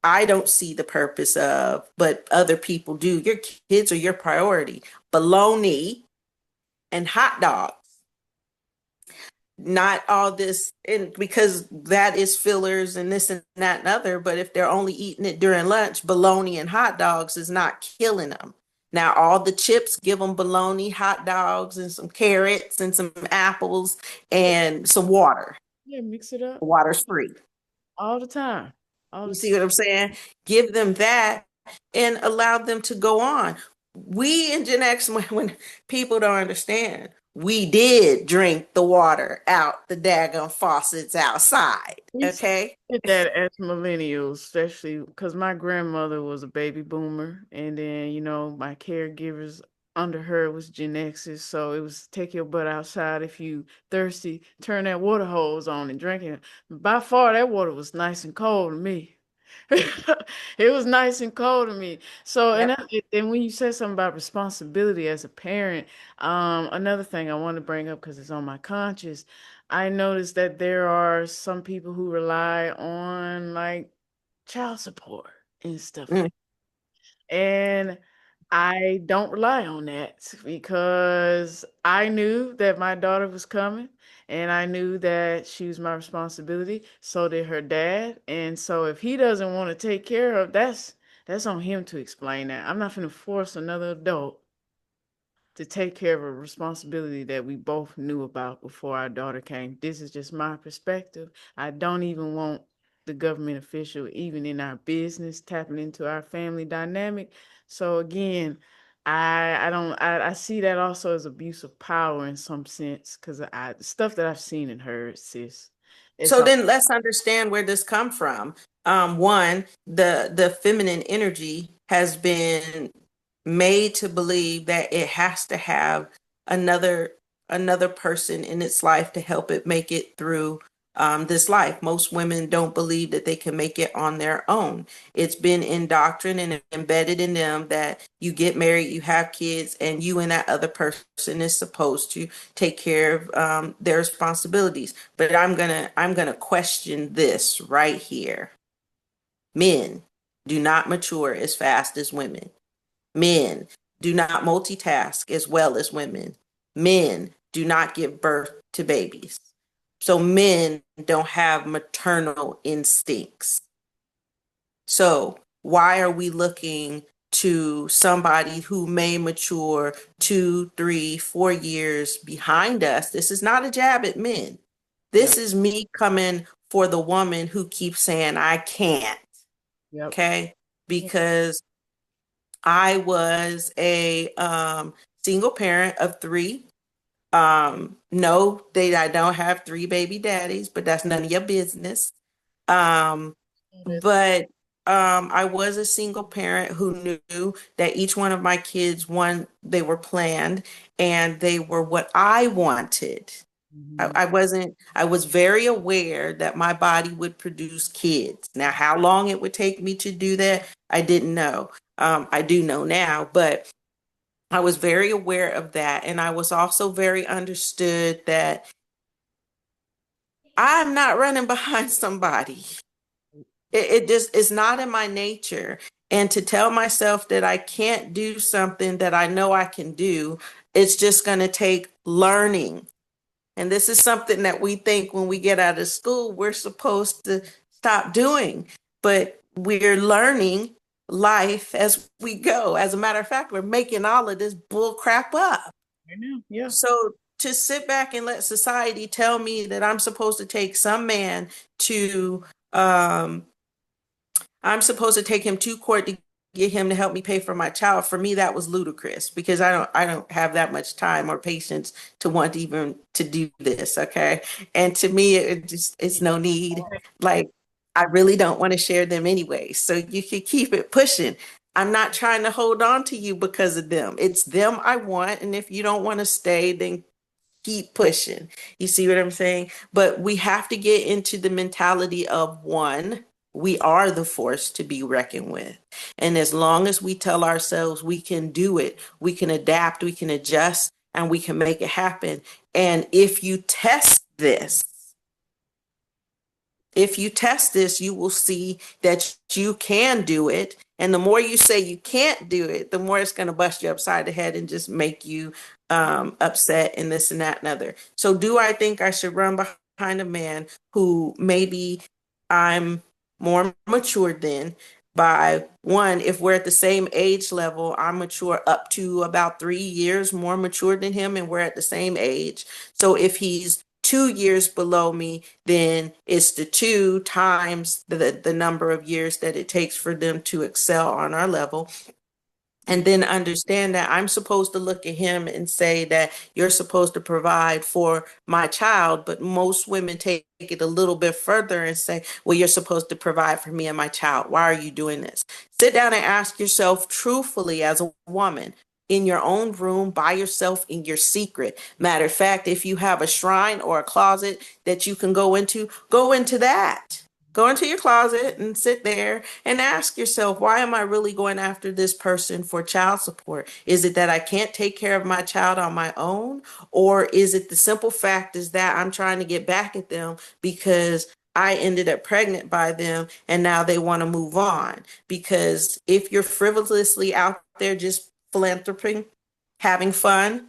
I don't see the purpose of, but other people do. Your kids are your priority. Bologna and hot dogs, not all this, and because that is fillers and this and that and other. But if they're only eating it during lunch, bologna and hot dogs is not killing them. Now, all the chips, give them bologna, hot dogs, and some carrots and some apples and some water. Yeah, mix it up Water's free. all the time. All You the see time. what I'm saying? Give them that and allow them to go on. We in Gen X, when people don't understand, we did drink the water out the daggone faucets outside. We Okay. did that as millennials, especially because my grandmother was a baby boomer, and then my caregivers under her was Gen X's, so it was take your butt outside if you thirsty, turn that water hose on and drink it. By far, that water was nice and cold to me. It was nice and cold to me. So, and Yep. and when you said something about responsibility as a parent, another thing I want to bring up because it's on my conscience, I noticed that there are some people who rely on like child support and stuff Mm. like. And I don't rely on that because I knew that my daughter was coming and I knew that she was my responsibility. So did her dad. And so if he doesn't want to take care of, that's on him to explain that. I'm not going to force another adult to take care of a responsibility that we both knew about before our daughter came. This is just my perspective. I don't even want the government official, even in our business, tapping into our family dynamic. So again, I see that also as abuse of power in some sense because I stuff that I've seen and heard, sis. It's So all then let's understand where this come from. One, the feminine energy has been made to believe that it has to have another another person in its life to help it make it through this life. Most women don't believe that they can make it on their own. It's been indoctrinated and embedded in them that you get married, you have kids, and you and that other person is supposed to take care of their responsibilities. But I'm gonna question this right here. Men do not mature as fast as women. Men do not multitask as well as women. Men do not give birth to babies. So men don't have maternal instincts. So why are we looking to somebody who may mature 2, 3, 4 years behind us? This is not a jab at men. yep, This is me coming for the woman who keeps saying, I can't. yep. Okay. Yep. Because I was a single parent of three. No, I don't have three baby daddies, but that's none of your business. Um, but I was a single parent who knew that each one of my kids, one, they were planned and they were what I wanted. Mhm. I was very aware that my body would produce kids. Now, how long it would take me to do that, I didn't know. I do know now, but I was very aware of that. And I was also very understood that I'm not running behind somebody. It just is not in my nature. And to tell myself that I can't do something that I know I can do, it's just going to take learning. And this is something that we think when we get out of school, we're supposed to stop doing. But we're learning life as we go. As a matter of fact, we're making all of this bull crap up. I know. Yeah. So to sit back and let society tell me that I'm supposed to take some man to um, I'm supposed to take him to court to get him to help me pay for my child. For me, that was ludicrous because I don't have that much time or patience to want even to do this. Okay. And to me, it just it's no need. Like I really don't want to share them anyway. So you can keep it pushing. I'm not trying to hold on to you because of them. It's them I want. And if you don't want to stay, then keep pushing. You see what I'm saying? But we have to get into the mentality of one, we are the force to be reckoned with. And as long as we tell ourselves we can do it, we can adapt, we can adjust, and we can make it happen. And if you test this, you will see that you can do it. And the more you say you can't do it, the more it's going to bust you upside the head and just make you upset and this and that and other. So, do I think I should run behind a man who maybe I'm more mature than? By one, if we're at the same age level, I'm mature up to about 3 years more mature than him, and we're at the same age. So if he's 2 years below me, then it's the two times the number of years that it takes for them to excel on our level. And then understand that I'm supposed to look at him and say that you're supposed to provide for my child. But most women take it a little bit further and say, well, you're supposed to provide for me and my child. Why are you doing this? Sit down and ask yourself truthfully as a woman in your own room by yourself in your secret. Matter of fact, if you have a shrine or a closet that you can go into that. Go into your closet and sit there and ask yourself, why am I really going after this person for child support? Is it that I can't take care of my child on my own? Or is it the simple fact is that I'm trying to get back at them because I ended up pregnant by them and now they want to move on. Because if you're frivolously out there just philanthroping, having fun,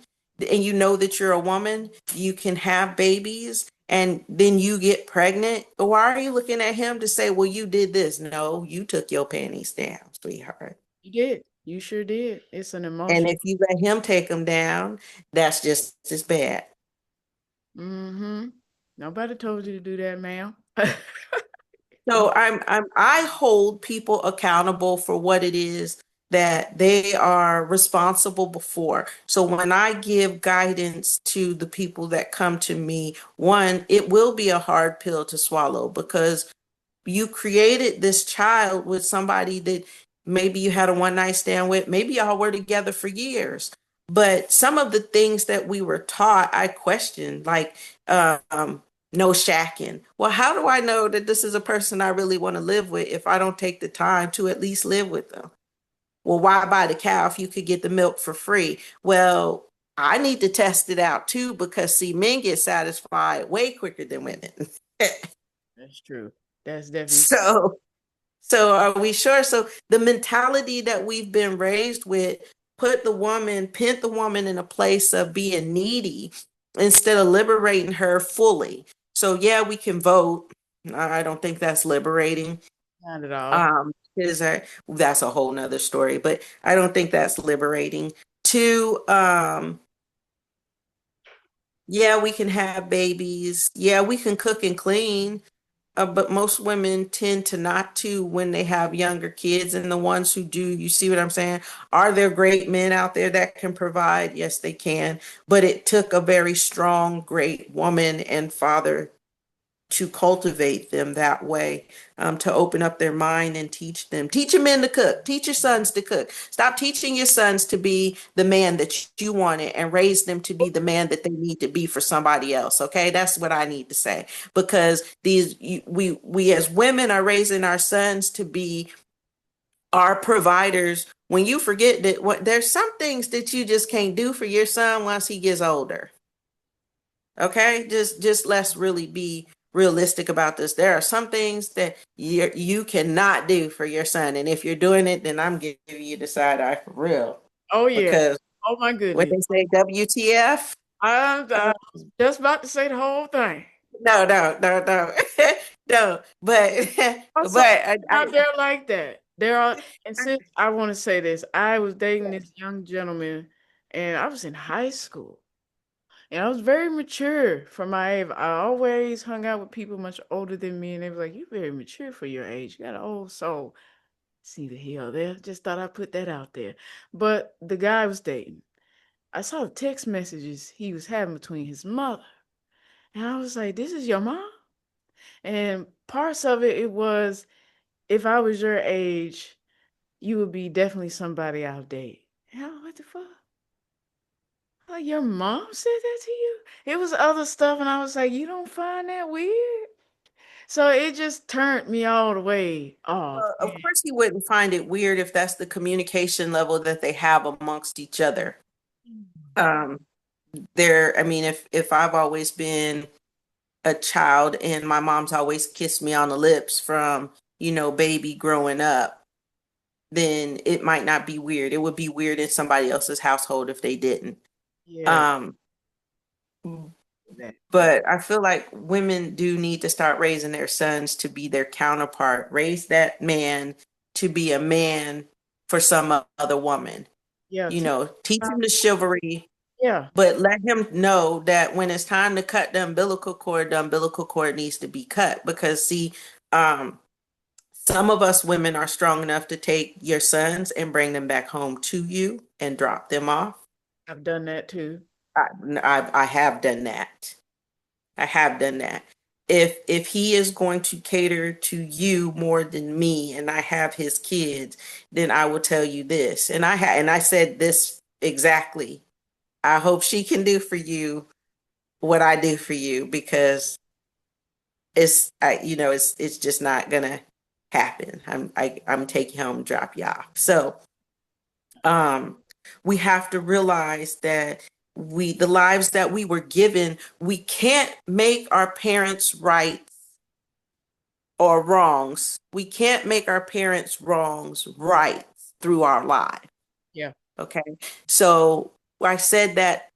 and you know that you're a woman, you can have babies, and then you get pregnant. Why are you looking at him to say, well, you did this? No, you took your panties down, sweetheart. You did. You sure did. It's an And emotion. if you let him take them down, that's just as bad. Mm-hmm. Nobody told you to do that, ma'am. So I hold people accountable for what it is that they are responsible for. So when I give guidance to the people that come to me, one, it will be a hard pill to swallow because you created this child with somebody that maybe you had a one night stand with, maybe y'all were together for years. But some of the things that we were taught, I questioned, like no shacking. Well, how do I know that this is a person I really want to live with if I don't take the time to at least live with them? Well, why buy the cow if you could get the milk for free? Well, I need to test it out too because see, men get satisfied way quicker than women. That's true. That's definitely true. So so are we sure? So the mentality that we've been raised with put the woman in a place of being needy instead of liberating her fully. So yeah, we can vote. I don't think that's liberating. Not at all. Is that's a whole nother story, but I don't think that's liberating. Two, yeah, we can have babies. Yeah, we can cook and clean. But most women tend to not to when they have younger kids, and the ones who do, you see what I'm saying? Are there great men out there that can provide? Yes, they can. But it took a very strong, great woman and father to cultivate them that way, to open up their mind and teach them. Teach your men to cook. Teach your sons to cook. Stop teaching your sons to be the man that you wanted and raise them to be the man that they need to be for somebody else. Okay, that's what I need to say because we as women are raising our sons to be our providers. When you forget that there's some things that you just can't do for your son once he gets older. Okay, just let's really be realistic about this. There are some things that you cannot do for your son, and if you're doing it, then I'm giving you the side eye for real. Oh yeah. Because Oh my what goodness. they say, WTF? I was just about to say the whole thing. No, no, no, no, no. But but Also, out there like that. There are, and since I want to say this, I was dating this young gentleman, and I was in high school, and I was very mature for my age. I always hung out with people much older than me, and they were like, "You very mature for your age. You got an old soul." See the hell there. Just thought I'd put that out there. But the guy I was dating, I saw the text messages he was having between his mother, and I was like, "This is your mom?" And parts of it, it was, if I was your age, you would be definitely somebody I'll date. And I'm like, what the fuck? Like, your mom said that to you? It was other stuff, and I was like, you don't find that weird? So it just turned me all the way off. of course, he wouldn't find it weird if that's the communication level that they have amongst each other. Um, I mean, if I've always been a child and my mom's always kissed me on the lips from, baby growing up, then it might not be weird. It would be weird in somebody else's household if they didn't. Yeah, Um, that. but I feel like women do need to start raising their sons to be their counterpart. Raise that man to be a man for some other woman. Yeah, Teach him the chivalry, yeah, but let him know that when it's time to cut the umbilical cord needs to be cut because see, um, some of us women are strong enough to take your sons and bring them back home to you and drop them off. I've done that too. I, I have done that. I have done that. If he is going to cater to you more than me, and I have his kids, then I will tell you this. And I said this exactly. I hope she can do for you what I do for you because it's just not gonna happen. I'm taking home, drop you off. So um we have to realize that the lives that we were given, we can't make our parents' rights or wrongs. We can't make our parents' wrongs right through our life. Yeah. Okay. So I said that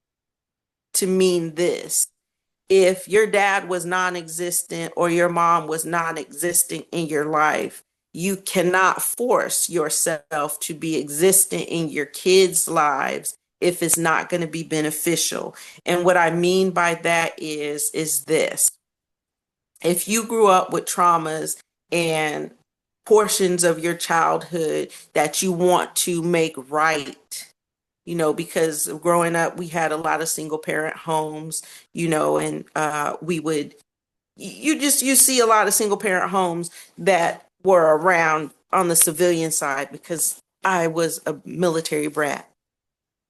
to mean this. If your dad was non-existent or your mom was non-existent in your life, you cannot force yourself to be existent in your kids' lives if it's not going to be beneficial. And what I mean by that is this. If you grew up with traumas and portions of your childhood that you want to make right, because growing up, we had a lot of single parent homes, and we would, you see a lot of single parent homes that were around on the civilian side because I was a military brat.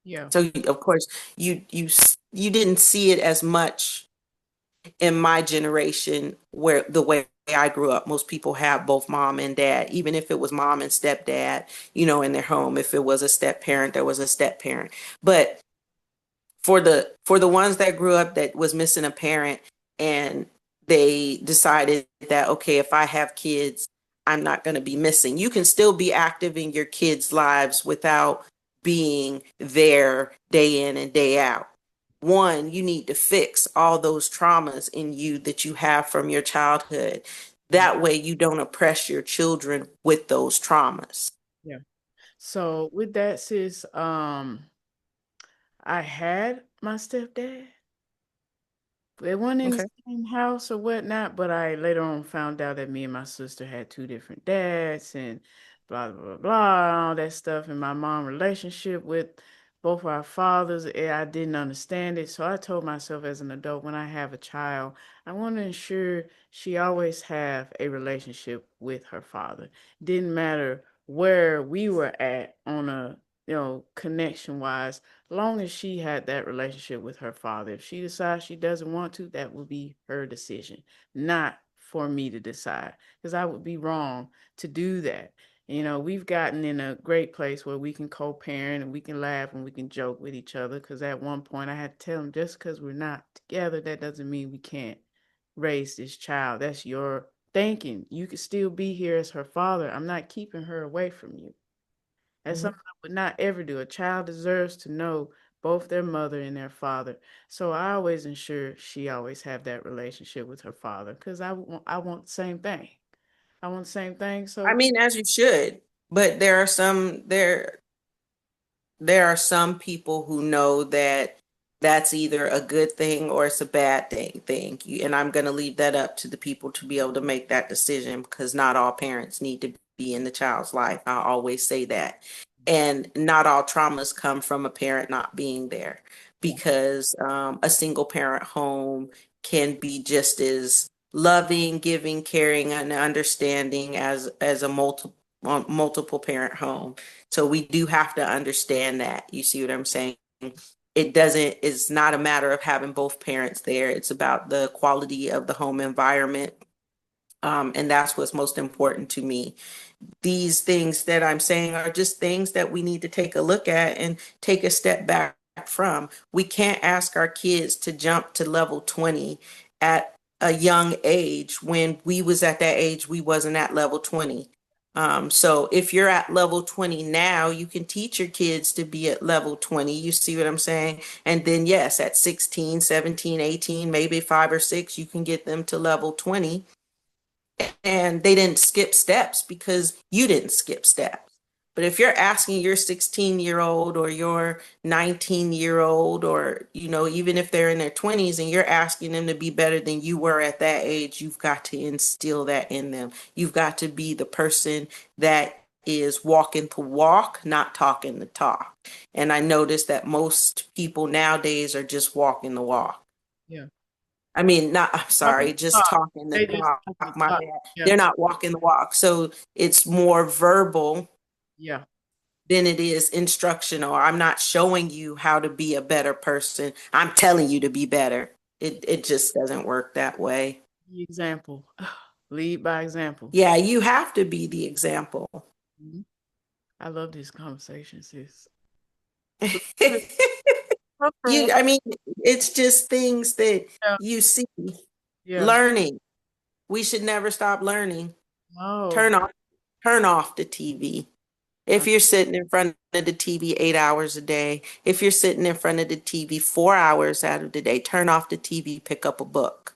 Yeah. So of course you didn't see it as much in my generation where the way I grew up. Most people have both mom and dad, even if it was mom and stepdad, in their home. If it was a step parent, there was a step parent. But for the ones that grew up that was missing a parent and they decided that, okay, if I have kids, I'm not going to be missing. You can still be active in your kids' lives without being there day in and day out. One, you need to fix all those traumas in you that you have from your childhood. Yeah. That way you don't oppress your children with those traumas. Yeah. So with that, sis, I had my stepdad. They weren't in the Okay. same house or whatnot, but I later on found out that me and my sister had two different dads and blah blah blah, all that stuff. And my mom relationship with both our fathers, I didn't understand it. So I told myself as an adult, when I have a child, I want to ensure she always have a relationship with her father. Didn't matter where we were at on a connection wise, long as she had that relationship with her father. If she decides she doesn't want to, that would be her decision, not for me to decide, because I would be wrong to do that. We've gotten in a great place where we can co-parent and we can laugh and we can joke with each other. Because at one point I had to tell him, just because we're not together, that doesn't mean we can't raise this child. That's your thinking. You could still be here as her father. I'm not keeping her away from you. That's Mhm. something I would not ever do. A child deserves to know both their mother and their father. So I always ensure she always have that relationship with her father because I want the same thing. I want the same thing. I So mean, as you should, but there are some people who know that that's either a good thing or it's a bad thing. And I'm going to leave that up to the people to be able to make that decision because not all parents need to be in the child's life. I always say that. And not all traumas come from a parent not being there yeah, because a single parent home can be just as loving, giving, caring, and understanding as a multiple parent home. So we do have to understand that. You see what I'm saying? It's not a matter of having both parents there. It's about the quality of the home environment. And that's what's most important to me. These things that I'm saying are just things that we need to take a look at and take a step back from. We can't ask our kids to jump to level 20 at a young age when we was at that age, we wasn't at level 20. So if you're at level 20 now, you can teach your kids to be at level 20. You see what I'm saying? And then yes, at 16, 17, 18, maybe 5 or 6, you can get them to level 20 and they didn't skip steps because you didn't skip steps. But if you're asking your 16-year-old or your 19-year-old, or, even if they're in their 20s and you're asking them to be better than you were at that age, you've got to instill that in them. You've got to be the person that is walking the walk, not talking the talk. And I notice that most people nowadays are just walking the walk. yeah. I mean, not, I'm Talking sorry, the just talk. talking the They just talk, talking the my talk. bad. Yeah, They're not walking the walk. So it's more verbal yeah, than it is instructional. I'm not showing you how to be a better person. I'm telling you to be better. It just doesn't work that way. the example. Lead by example. Yeah, you have to be the example. Mhm. I love this conversation, sis. I mean, it's just things that Yeah, you see, yeah, learning. We should never stop learning. No. Turn off, turn off the TV. If you're sitting in front of the TV 8 hours a day, if you're sitting in front of the TV 4 hours out of the day, turn off the TV, pick up a book.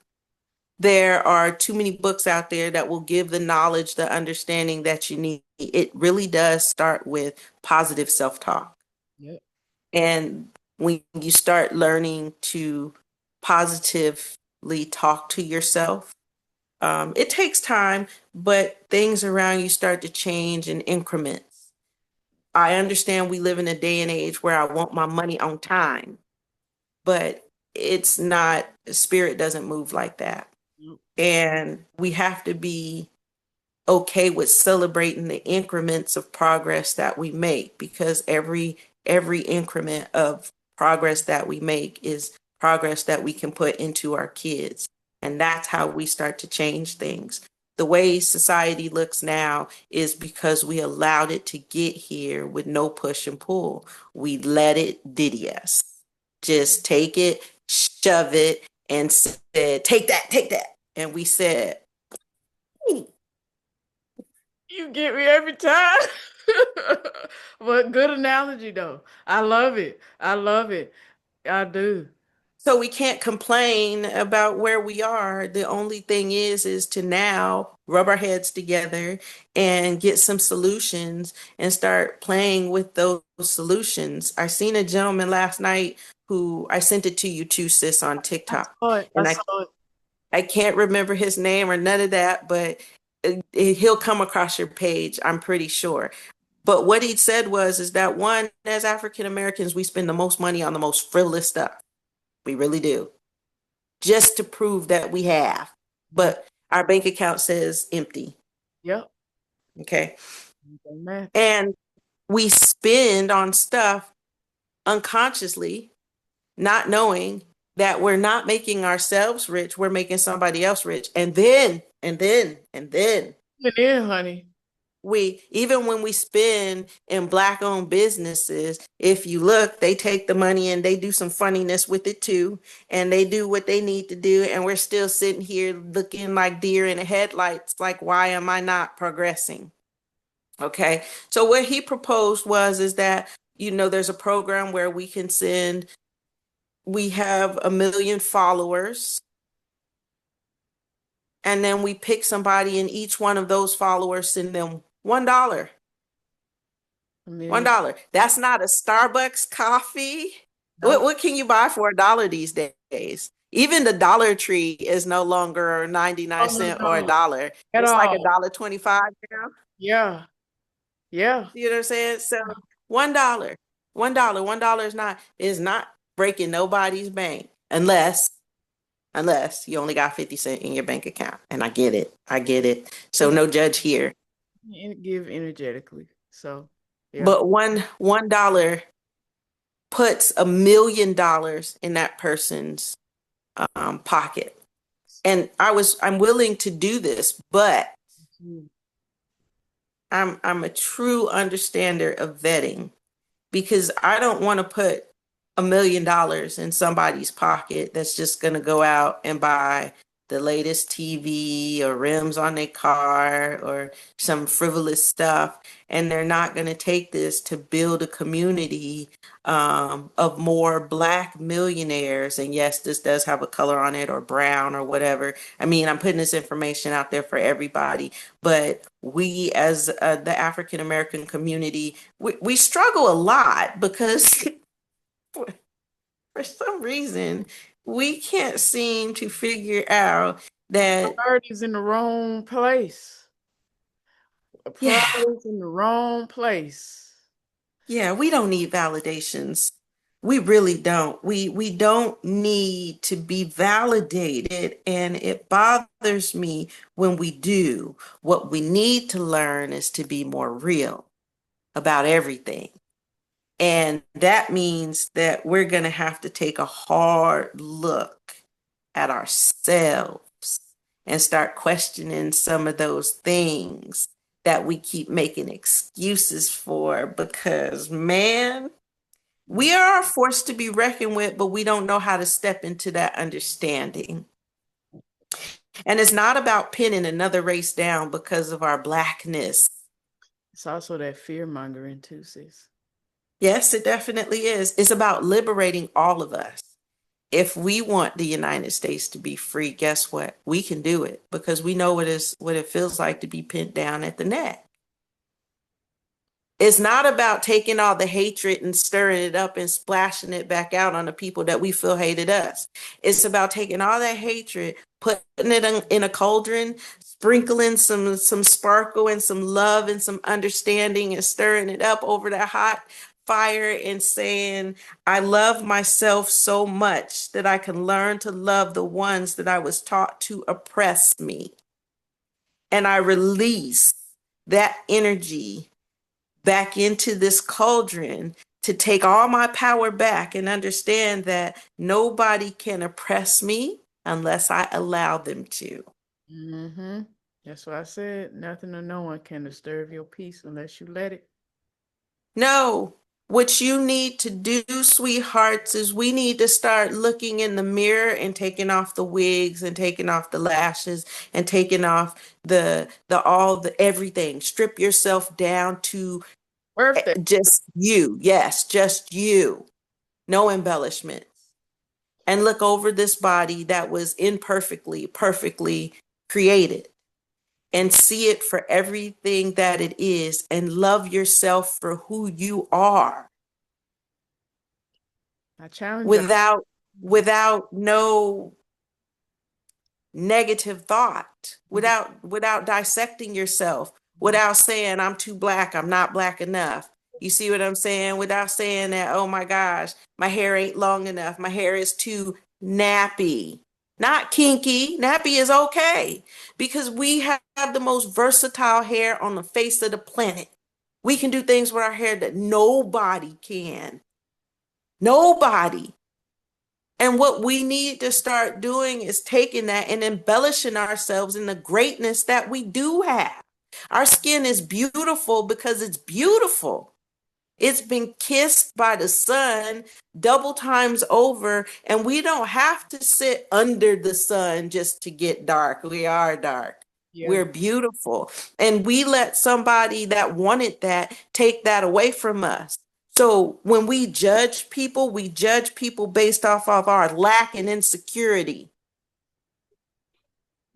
There are too many books out there that will give the knowledge, the understanding that you need. It really does start with positive self-talk. Yep. And when you start learning to positively talk to yourself, it takes time, but things around you start to change in increments. I understand we live in a day and age where I want my money on time, but it's not, spirit doesn't move like that. Yep. And we have to be okay with celebrating the increments of progress that we make, because every increment of progress that we make is progress that we can put into our kids. And that's how we start to change things. The way society looks now is because we allowed it to get here with no push and pull. We let it diddy us. Just take it, shove it, and said, take that, take that. And we said, "Ooh." You get me every time. But good analogy though. I love it. I love it. I do. So we can't complain about where we are. The only thing is to now rub our heads together and get some solutions and start playing with those solutions. I seen a gentleman last night who I sent it to you too, sis, on I TikTok. saw it. I And saw it. I can't remember his name or none of that, but he'll come across your page, I'm pretty sure. But what he said was, is that one, as African Americans, we spend the most money on the most frivolous stuff. We really do, just to prove that we have. Yeah. But our bank account says empty. Yep. Okay. Amen. And we spend on stuff unconsciously, not knowing that we're not making ourselves rich, we're making somebody else rich. And then It is, honey. we, even when we spend in black owned businesses, if you look, they take the money and they do some funniness with it too, and they do what they need to do, and we're still sitting here looking like deer in the headlights, like, why am I not progressing? Okay, so what he proposed was, is that, there's a program where we have 1 million followers, and then we pick somebody, and each one of those followers send them $1. A One million. dollar. That's not a Starbucks coffee. What Nope. what can you buy for $1 these days? Even the Dollar Tree is no longer 99 Oh, no, cent or a no. dollar. At It's like a all. dollar 25 now. Yeah. Yeah. You know what I'm saying? So $1. $1. $1 is not breaking nobody's bank, unless you only got 50 cent in your bank account. And I get it. I get it. So Which no judge here. give energetically. So, yeah. But $1 puts $1 million in that person's pocket. And I'm willing to do this, but Mm. I'm a true understander of vetting, because I don't want to put $1 million in somebody's pocket that's just going to go out and buy the latest TV or rims on their car or some frivolous stuff. And they're not going to take this to build a community of more Black millionaires. And yes, this does have a color on it, or brown or whatever. I mean, I'm putting this information out there for everybody, but we as the African American community, we struggle a lot because for some reason, we can't seem to figure out that, Priorities in the wrong place. yeah, Priorities in the wrong place. yeah, we don't need validations. We really don't. We don't need to be validated, and it bothers me when we do. What we need to learn is to be more real about everything. And that means that we're going to have to take a hard look at ourselves and start questioning some of those things that we keep making excuses for, because, man, we are a force to be reckoned with, but we don't know how to step into that understanding. And it's not about pinning another race down because of our blackness. It's also that fear mongering too, sis. Yes, it definitely is. It's about liberating all of us. If we want the United States to be free, guess what? We can do it because we know what it feels like to be pinned down at the neck. It's not about taking all the hatred and stirring it up and splashing it back out on the people that we feel hated us. It's about taking all that hatred, putting it in a cauldron, sprinkling some sparkle and some love and some understanding and stirring it up over that hot fire and saying, I love myself so much that I can learn to love the ones that I was taught to oppress me. And I release that energy back into this cauldron to take all my power back and understand that nobody can oppress me unless I allow them to. Mm-hmm. That's why I said nothing or no one can disturb your peace unless you let it. No, what you need to do, sweethearts, is we need to start looking in the mirror and taking off the wigs and taking off the lashes and taking off the all the everything. Strip yourself down to Birthday. just you. Yes, just you. No embellishments. And look over this body that was imperfectly, perfectly created and see it for everything that it is and love yourself for who you are I challenge you. without no negative thought, without dissecting yourself, without saying I'm too black, I'm not black enough. You see what I'm saying? Without saying that, oh my gosh, my hair ain't long enough, my hair is too nappy. Not kinky. Nappy is okay because we have the most versatile hair on the face of the planet. We can do things with our hair that nobody can. Nobody. And what we need to start doing is taking that and embellishing ourselves in the greatness that we do have. Our skin is beautiful because it's beautiful. It's been kissed by the sun double times over, and we don't have to sit under the sun just to get dark. We are dark. Yeah. We're beautiful. And we let somebody that wanted that take that away from us. So when we judge people based off of our lack and insecurity.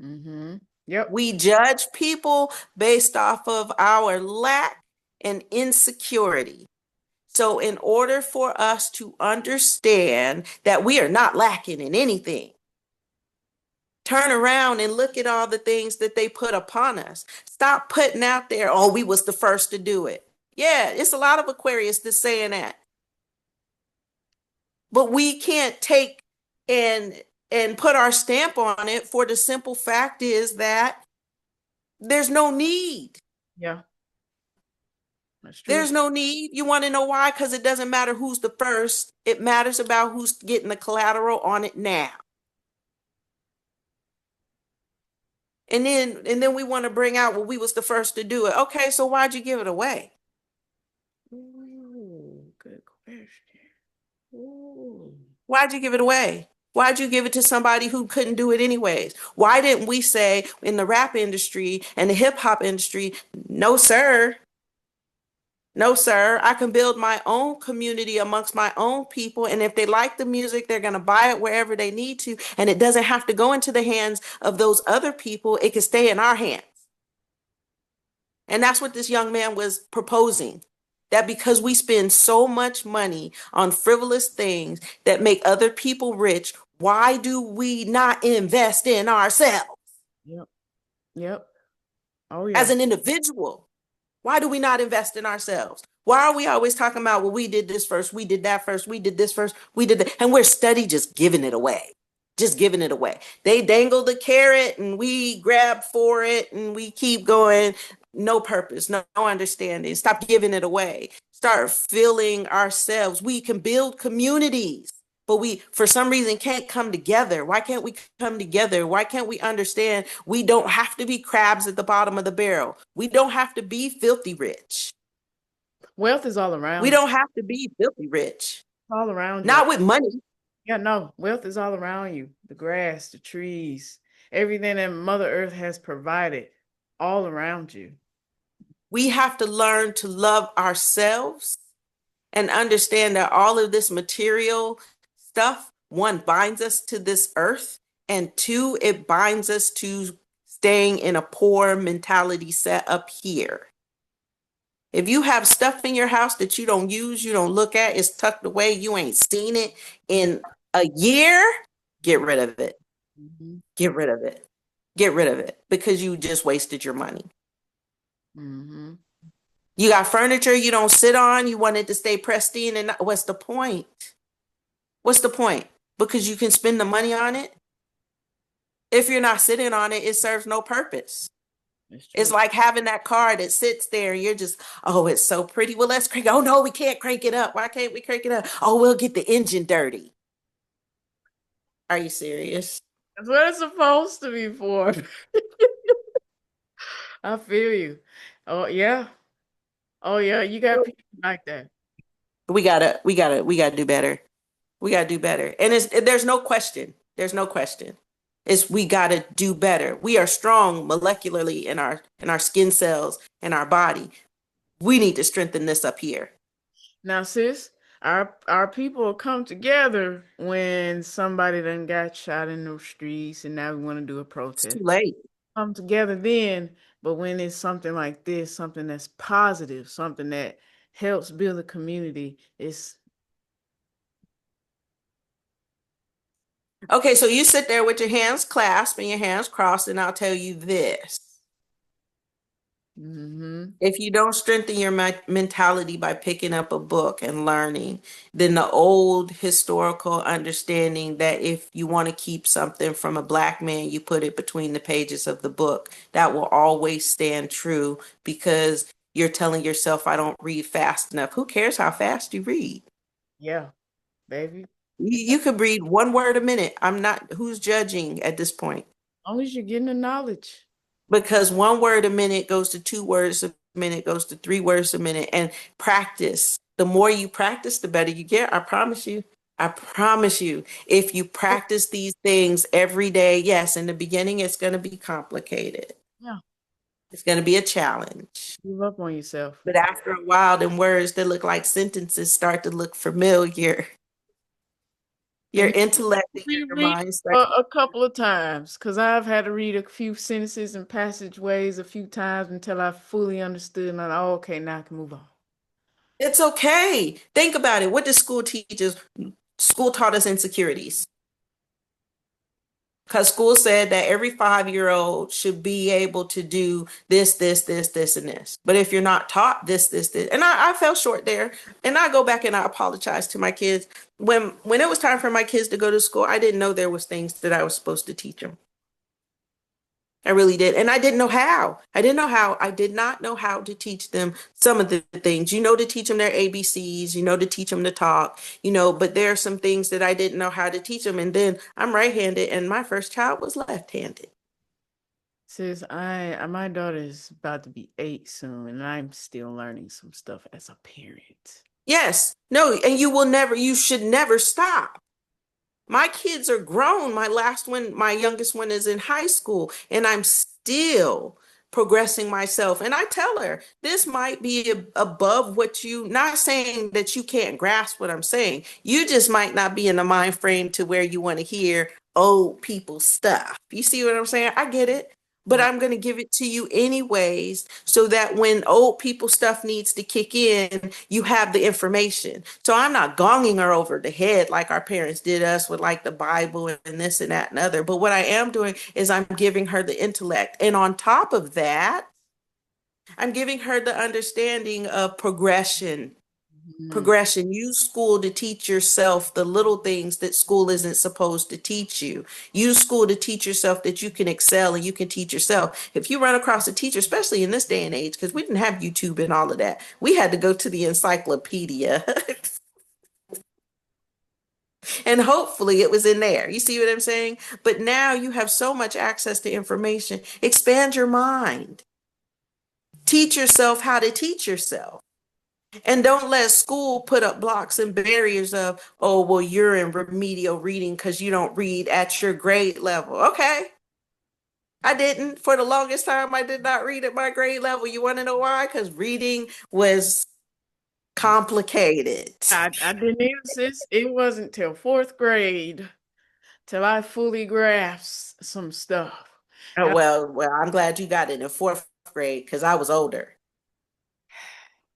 Mm-hmm. Yep. We judge people based off of our lack and insecurity. So, in order for us to understand that we are not lacking in anything, turn around and look at all the things that they put upon us. Stop putting out there, oh, we was the first to do it. Yeah, it's a lot of Aquarius that's saying that. But we can't take and put our stamp on it for the simple fact is that there's no need. Yeah. That's true. There's no need. You want to know why? Because it doesn't matter who's the first. It matters about who's getting the collateral on it now. And then we want to bring out, well, we was the first to do it. Okay, so why'd you give it away? Ooh, good question. Ooh. Why'd you give it away? Why'd you give it to somebody who couldn't do it anyways? Why didn't we say in the rap industry and the hip hop industry, no, sir. No, sir. I can build my own community amongst my own people. And if they like the music, they're going to buy it wherever they need to. And it doesn't have to go into the hands of those other people. It can stay in our hands. And that's what this young man was proposing. That because we spend so much money on frivolous things that make other people rich, why do we not invest in ourselves Yep. Yep. Oh as yeah. an individual? Why do we not invest in ourselves? Why are we always talking about, well, we did this first, we did that first, we did this first, we did that, and we're steady just giving it away, just giving it away. They dangle the carrot and we grab for it and we keep going. No purpose, no understanding. Stop giving it away. Start feeling ourselves. We can build communities, but we, for some reason, can't come together. Why can't we come together? Why can't we understand we don't have to be crabs at the bottom of the barrel? We don't have to be filthy rich. Wealth is all We around. don't have to be filthy rich. All around you. Not with money. Yeah, no. Wealth is all around you. The grass, the trees. everything that Mother Earth has provided all around you. We have to learn to love ourselves and understand that all of this material stuff, one, binds us to this earth, and two, it binds us to staying in a poor mentality set up here. If you have stuff in your house that you don't use, you don't look at, it's tucked away, you ain't seen it in a year, get rid of it. Mm-hmm. Get rid of it. Get rid of it because you just wasted your money. Mm-hmm. You got furniture you don't sit on, you want it to stay pristine, and what's the point? What's the point? Because you can spend the money on it. If you're not sitting on it, it serves no purpose. That's It's true. like having that car that sits there and you're just, oh, it's so pretty. Well, let's crank it. Oh, no, we can't crank it up. Why can't we crank it up? Oh, we'll get the engine dirty. Are you serious? That's what it's supposed to be for. I feel you. Oh yeah. Oh yeah. You got people like that. We gotta do better. We gotta do better. And there's no question. There's no question. It's we gotta do better. We are strong molecularly in our skin cells in our body. We need to strengthen this up here. Now, sis, our people come together when somebody done got shot in the streets, and now we want to do a It's too protest. late. Come together then, but when it's something like this, something that's positive, something that helps build a community, it's Okay, so you sit there with your hands clasped and your hands crossed, and I'll tell you this. mm-hmm. If you don't strengthen your mentality by picking up a book and learning, then the old historical understanding that if you want to keep something from a black man, you put it between the pages of the book, that will always stand true because you're telling yourself, I don't read fast enough. Who cares how fast you read? Yeah, baby. You could read one word a minute. I'm not, who's judging at this point? As long as you're getting the knowledge. Because one word a minute goes to two words a minute, goes to three words a minute. And practice. The more you practice, the better you get. I promise you. I promise you. If you practice these things every day, yes, in the beginning, it's going to be complicated. Yeah, It's going to be a challenge. give up on yourself. But after a while, then words that look like sentences start to look familiar. Your And intellect and your reread mind a, start. a couple of times because I've had to read a few sentences and passageways a few times until I fully understood and I'm like, oh, okay, now I can move on. It's okay. Think about it. What does school teach us? School taught us insecurities. Because school said that every 5-year-old should be able to do this, and this. But if you're not taught this, and I fell short there. And I go back and I apologize to my kids. When it was time for my kids to go to school, I didn't know there was things that I was supposed to teach them. I really did. And I didn't know how. I didn't know how. I did not know how to teach them some of the things, to teach them their ABCs, to teach them to talk, but there are some things that I didn't know how to teach them. And then I'm right-handed and my first child was left-handed. Sis, my daughter is about to be 8 soon, and I'm still learning some stuff as a parent. Yes. No, and you should never stop. My kids are grown. My youngest one is in high school, and I'm still progressing myself. And I tell her, this might be above not saying that you can't grasp what I'm saying. You just might not be in the mind frame to where you want to hear old people stuff. You see what I'm saying? I get it. But Right. I'm going to give it to you anyways, so that when old people stuff needs to kick in, you have the information. So I'm not gonging her over the head like our parents did us with like the Bible and this and that and other. But what I am doing is I'm giving her the intellect. And on top of that, I'm giving her the understanding of progression. Mhm. Progression. Use school to teach yourself the little things that school isn't supposed to teach you. Use school to teach yourself that you can excel and you can teach yourself. If you run across a teacher, especially in this day and age, because we didn't have YouTube and all of that, we had to go to the encyclopedia. And hopefully it was in there. You see what I'm saying? But now you have so much access to information. Expand your mind. Teach yourself how to teach yourself. And don't let school put up blocks and barriers of, oh, well, you're in remedial reading because you don't read at your grade level. Okay. I didn't. For the longest time, I did not read at my grade level. You want to know why? Because reading was complicated. I didn't even sis. It wasn't till fourth grade till I fully grasped some stuff. Oh, And well, I'm glad you got it in fourth grade because I was older.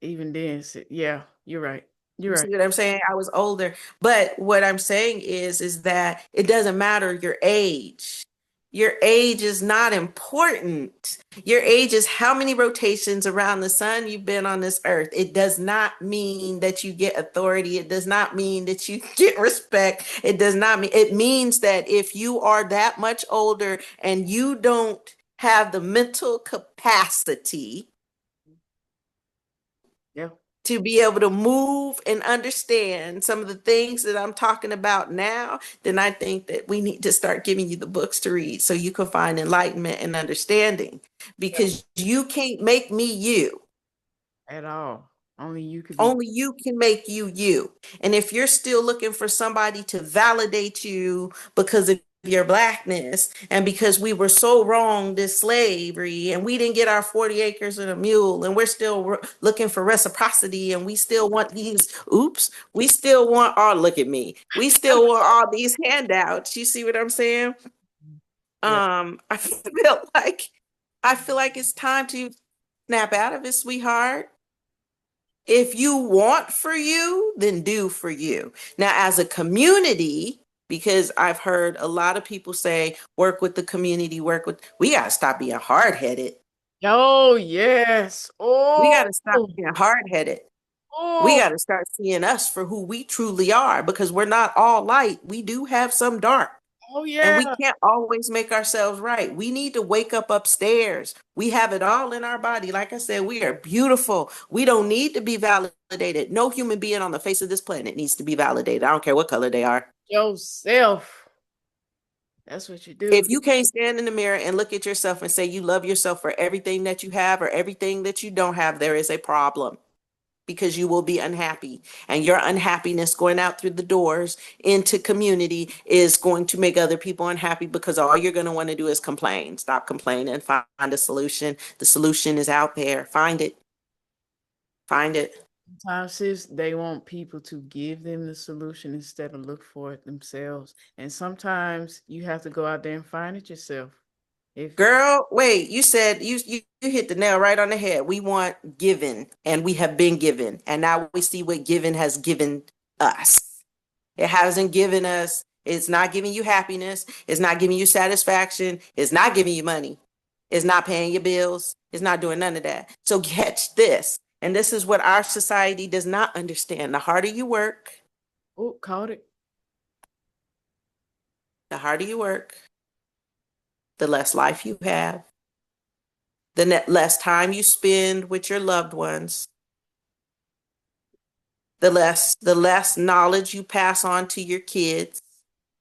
even then, yeah, you're right. You're You right. see what I'm saying? I was older. But what I'm saying is that it doesn't matter your age. Your age is not important. Your age is how many rotations around the sun you've been on this earth. It does not mean that you get authority. It does not mean that you get respect. It does not mean, it means that if you are that much older and you don't have the mental capacity Yeah. to be able to move and understand some of the things that I'm talking about now, then I think that we need to start giving you the books to read so you can find enlightenment and understanding Yeah. because you can't make me you. At all. Only you could be. Only you can make you you. And if you're still looking for somebody to validate you because of your blackness and because we were so wrong this slavery and we didn't get our 40 acres and a mule and we're still looking for reciprocity and we still want these we still want all look at me. We still want all these handouts. You see what I'm saying? Yeah. I feel like it's time to snap out of it, sweetheart. If you want for you, then do for you. Now, as a community, because I've heard a lot of people say, work with the community, we got to stop being hard headed. Oh, yes. We Oh, got to stop being hard headed. We oh, got to start seeing us for who we truly are because we're not all light. We do have some dark. oh, And we yeah. can't always make ourselves right. We need to wake up upstairs. We have it all in our body. Like I said, we are beautiful. We don't need to be validated. No human being on the face of this planet needs to be validated. I don't care what color they are. Yourself. That's what you If do. you can't stand in the mirror and look at yourself and say you love yourself for everything that you have or everything that you don't have, there is a problem because you will be unhappy. And your unhappiness going out through the doors into community is going to make other people unhappy because all you're going to want to do is complain. Stop complaining, find a solution. The solution is out there. Find it. Find it. Sometimes, sis, they want people to give them the solution instead of look for it themselves. And sometimes you have to go out there and find it yourself. If Girl, wait, you said you hit the nail right on the head. We want given and we have been given. And now we see what given has given us. It hasn't given us, it's not giving you happiness. It's not giving you satisfaction. It's not giving you money. It's not paying your bills. It's not doing none of that. So catch this. And this is what our society does not understand. The harder you work, oh, caught it. the harder you work, the less life you have, the less time you spend with your loved ones, the less knowledge you pass on to your kids.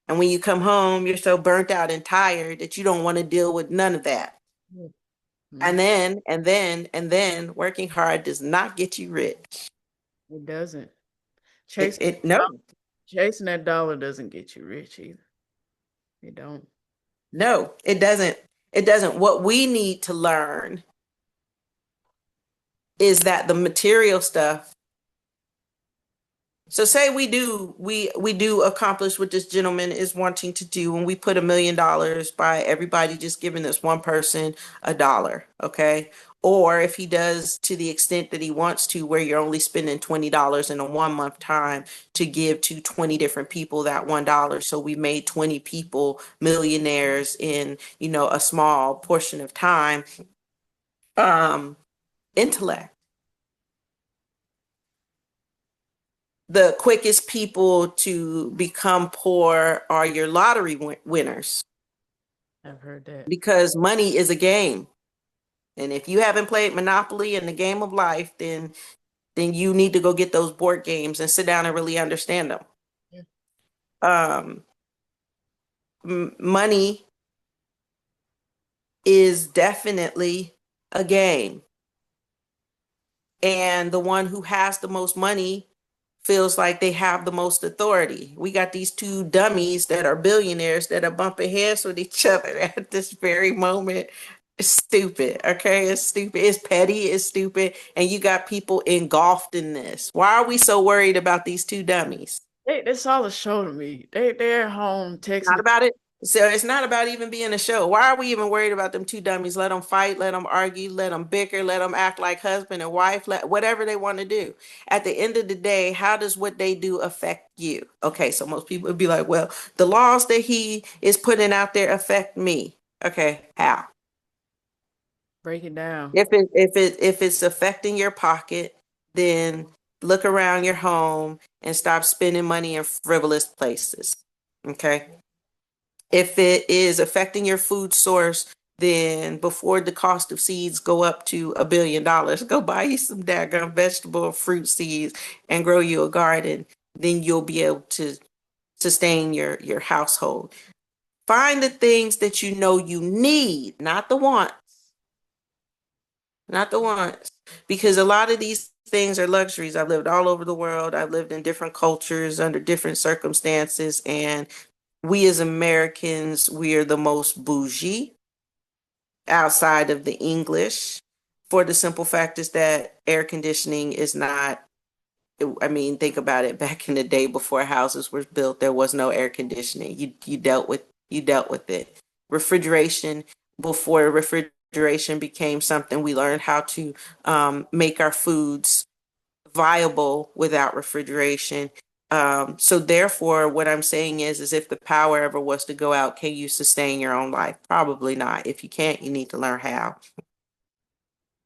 And when you come home, you're so burnt out and tired that you don't want to deal with none of that. Mm, And then working hard does not get you rich. it doesn't. It, Chasing it no, chasing that dollar doesn't get you rich either. It don't. no, it doesn't. It doesn't. What we need to learn is that the material stuff. So say we do accomplish what this gentleman is wanting to do, and we put $1 million by everybody just giving this one person $1, okay? Or if he does to the extent that he wants to, where you're only spending $20 in a 1 month time to give to 20 different people that $1. So we made 20 people millionaires in, a small portion of time. Um, Intellect. The quickest people to become poor are your lottery winners I've heard that. because money is a game. And if you haven't played Monopoly in the game of life, then you need to go get those board games and sit down and really understand them. Yeah. Um, Money is definitely a game. And the one who has the most money feels like they have the most authority. We got these two dummies that are billionaires that are bumping heads with each other at this very moment. It's stupid, okay? It's stupid. It's petty. It's stupid. And you got people engulfed in this. Why are we so worried about these two dummies? That's all a show to me. They're home Not texting. about it. So it's not about even being a show. Why are we even worried about them two dummies? Let them fight, let them argue, let them bicker, let them act like husband and wife, let whatever they want to do. At the end of the day, how does what they do affect you? Okay, so most people would be like, well, the laws that he is putting out there affect me. Okay, how? Break it down. If it's affecting your pocket, then look around your home and stop spending money in frivolous places. Okay. If it is affecting your food source, then before the cost of seeds go up to $1 billion, go buy you some daggone vegetable or fruit seeds and grow you a garden. Then you'll be able to sustain your household. Find the things that you know you need, not the wants, not the wants, because a lot of these things are luxuries. I've lived all over the world. I've lived in different cultures under different circumstances, and we as Americans, we are the most bougie outside of the English, for the simple fact is that air conditioning is not, I mean, think about it. Back in the day before houses were built, there was no air conditioning. You dealt with it. Refrigeration, before refrigeration became something, we learned how to make our foods viable without refrigeration. So therefore, what I'm saying is if the power ever was to go out, can you sustain your own life? Probably not. If you can't, you need to learn how.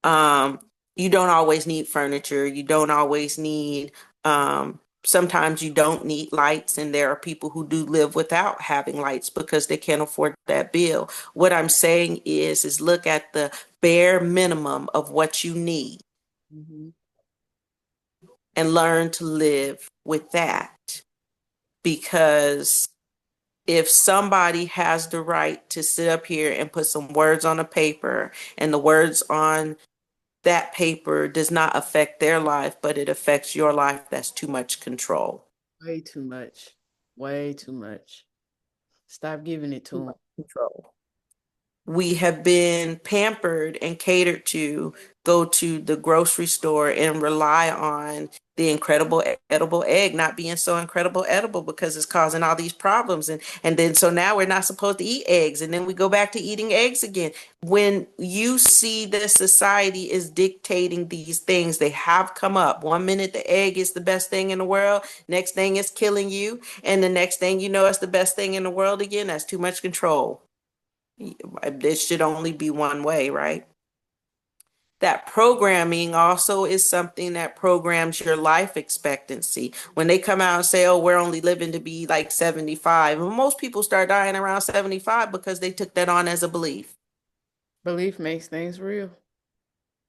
Um, you don't always need furniture. You don't always need, sometimes you don't need lights, and there are people who do live without having lights because they can't afford that bill. What I'm saying is look at the bare minimum of what you need Mhm. and learn to live with that. Because if somebody has the right to sit up here and put some words on a paper, and the words on that paper does not affect their life, but it affects your life, that's too much control. Way too much. Way too much. Stop giving it to Too them. much control. We have been pampered and catered to go to the grocery store and rely on the incredible edible egg not being so incredible edible because it's causing all these problems, and then so now we're not supposed to eat eggs, and then we go back to eating eggs again. When you see that society is dictating these things, they have come up. One minute the egg is the best thing in the world, next thing is killing you, and the next thing you know it's the best thing in the world again. That's too much control. It should only be one way, right? That programming also is something that programs your life expectancy. When they come out and say, oh, we're only living to be like 75, well, most people start dying around 75 because they took that on as a belief. Belief makes things real.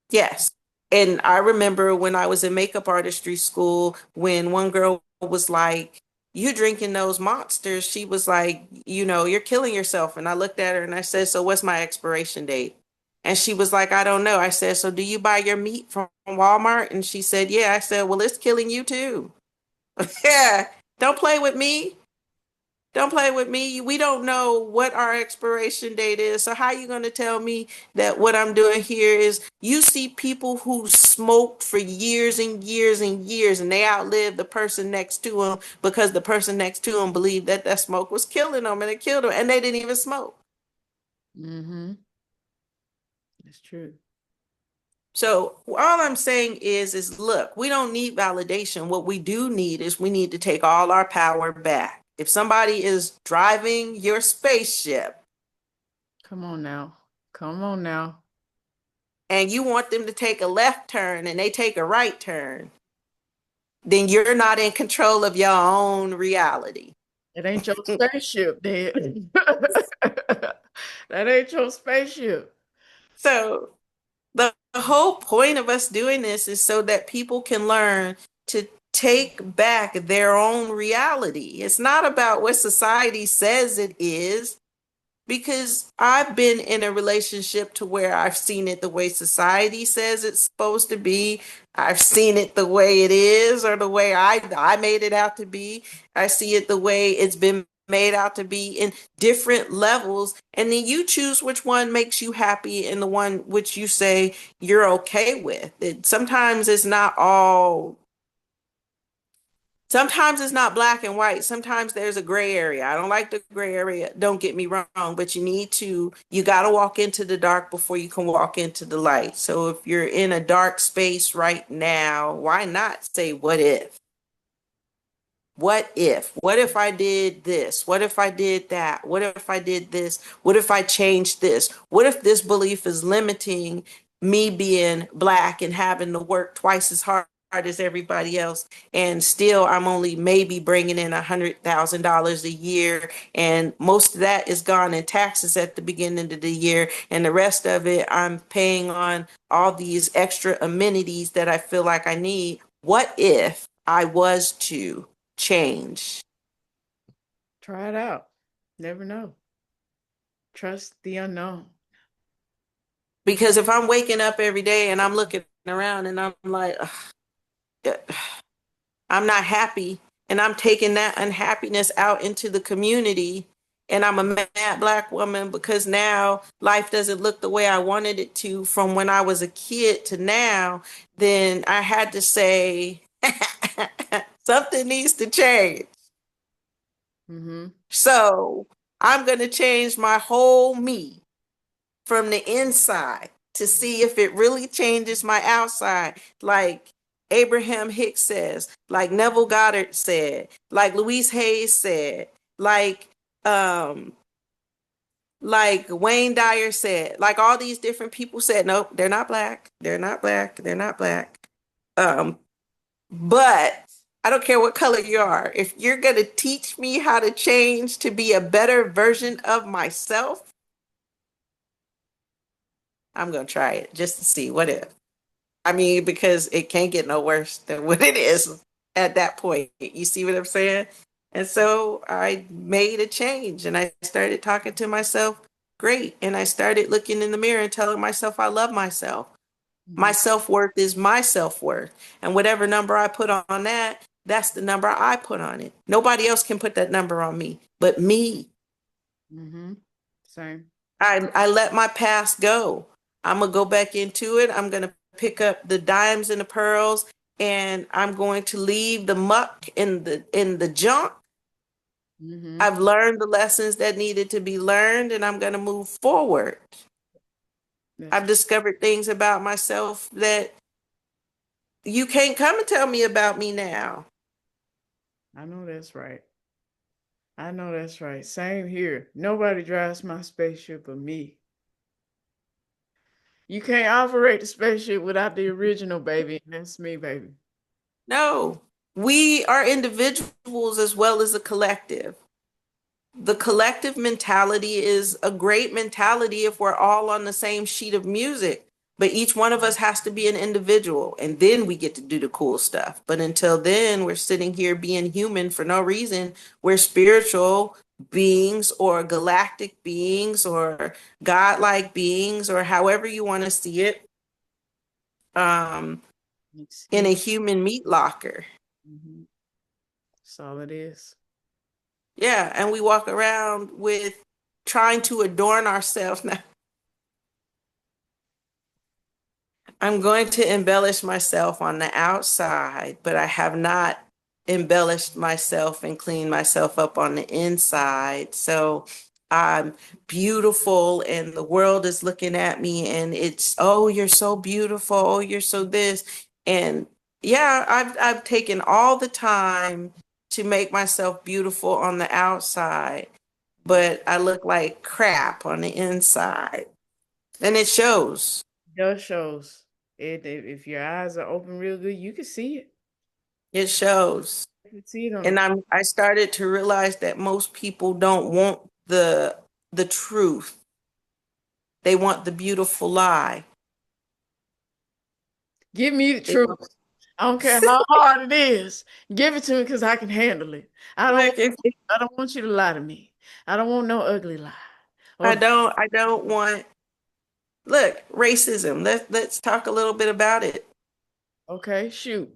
Yes. And I remember when I was in makeup artistry school, when one girl was like, you drinking those monsters, she was like, you're killing yourself. And I looked at her and I said, so what's my expiration date? And she was like, I don't know. I said, so do you buy your meat from Walmart? And she said, yeah. I said, well, it's killing you too. Yeah. Don't play with me. Don't play with me. We don't know what our expiration date is. So how are you going to tell me that what I'm doing here is, you see people who smoked for years and years and years, and they outlived the person next to them because the person next to them believed that that smoke was killing them, and it killed them, and they didn't even smoke. Mm-hmm. It's true. So all I'm saying is look, we don't need validation. What we do need is we need to take all our power back. If somebody is driving your spaceship, Come on now. Come on now. and you want them to take a left turn and they take a right turn, then you're not in control of your own reality. It ain't your spaceship, Dad. That ain't your spaceship. So the whole point of us doing this is so that people can learn to take back their own reality. It's not about what society says it is, because I've been in a relationship to where I've seen it the way society says it's supposed to be. I've seen it the way it is or the way I made it out to be. I see it the way it's been made out to be in different levels. And then you choose which one makes you happy and the one which you say you're okay with. Sometimes it's not all. Sometimes it's not black and white. Sometimes there's a gray area. I don't like the gray area. Don't get me wrong, but you got to walk into the dark before you can walk into the light. So if you're in a dark space right now, why not say, what if? What if? What if I did this? What if I did that? What if I did this? What if I changed this? What if this belief is limiting me being black and having to work twice as hard as everybody else, and still I'm only maybe bringing in $100,000 a year, and most of that is gone in taxes at the beginning of the year, and the rest of it I'm paying on all these extra amenities that I feel like I need. What if I was to change? Try it out. Never know. Trust the unknown. Because if I'm waking up every day and I'm looking around and I'm like, "Ugh, I'm not happy," and I'm taking that unhappiness out into the community, and I'm a mad black woman because now life doesn't look the way I wanted it to from when I was a kid to now, then I had to say, something needs to change. Mm-hmm. So I'm going to change my whole me from the inside to see if it really changes my outside. Like Abraham Hicks says, like Neville Goddard said, like Louise Hayes said, like um like Wayne Dyer said, like all these different people said, nope, they're not black. They're not black. They're not black. Um, but I don't care what color you are. If you're going to teach me how to change to be a better version of myself, I'm going to try it just to see what if. I mean, because it can't get no worse than what it is at that point. You see what I'm saying? And so I made a change and I started talking to myself great. And I started looking in the mirror and telling myself I love myself. My Mm-hmm. self-worth is my self-worth. And whatever number I put on that, that's the number I put on it. Nobody else can put that number on me but me. Mm-hmm. Same. I let my past go. I'm gonna go back into it. I'm gonna pick up the dimes and the pearls, and I'm going to leave the muck in the junk. Mm-hmm. I've learned the lessons that needed to be learned, and I'm gonna move forward. That's I've discovered things about myself that you can't come and tell me about me now. I know that's right. I know that's right. Same here. Nobody drives my spaceship but me. You can't operate the spaceship without the original, baby. And that's me, baby. No, we are individuals as well as a collective. The collective mentality is a great mentality if we're all on the same sheet of music, but each one of us has to be an individual and then we get to do the cool stuff. But until then, we're sitting here being human for no reason. We're spiritual beings or galactic beings or godlike beings or however you want to see it, um, It's in a human. human meat locker. Mm-hmm. That's all it is. Yeah, and we walk around with trying to adorn ourselves. Now, I'm going to embellish myself on the outside, but I have not embellished myself and cleaned myself up on the inside. So I'm beautiful, and the world is looking at me, and it's, oh, you're so beautiful. Oh, you're so this. And yeah, I've taken all the time to make myself beautiful on the outside, but I look like crap on the inside. And it shows. Just shows it. If your eyes are open real good, you can see it. It shows. You can see it on And I started to realize that most people don't want the truth. They want the beautiful lie. Give me the They truth. want, I don't care how hard it is. Give it to me because I can handle it. like if I don't want you to lie to me. I don't want no ugly lie. Oh, I don't want, look, racism. Let's talk a little bit about it. okay, shoot.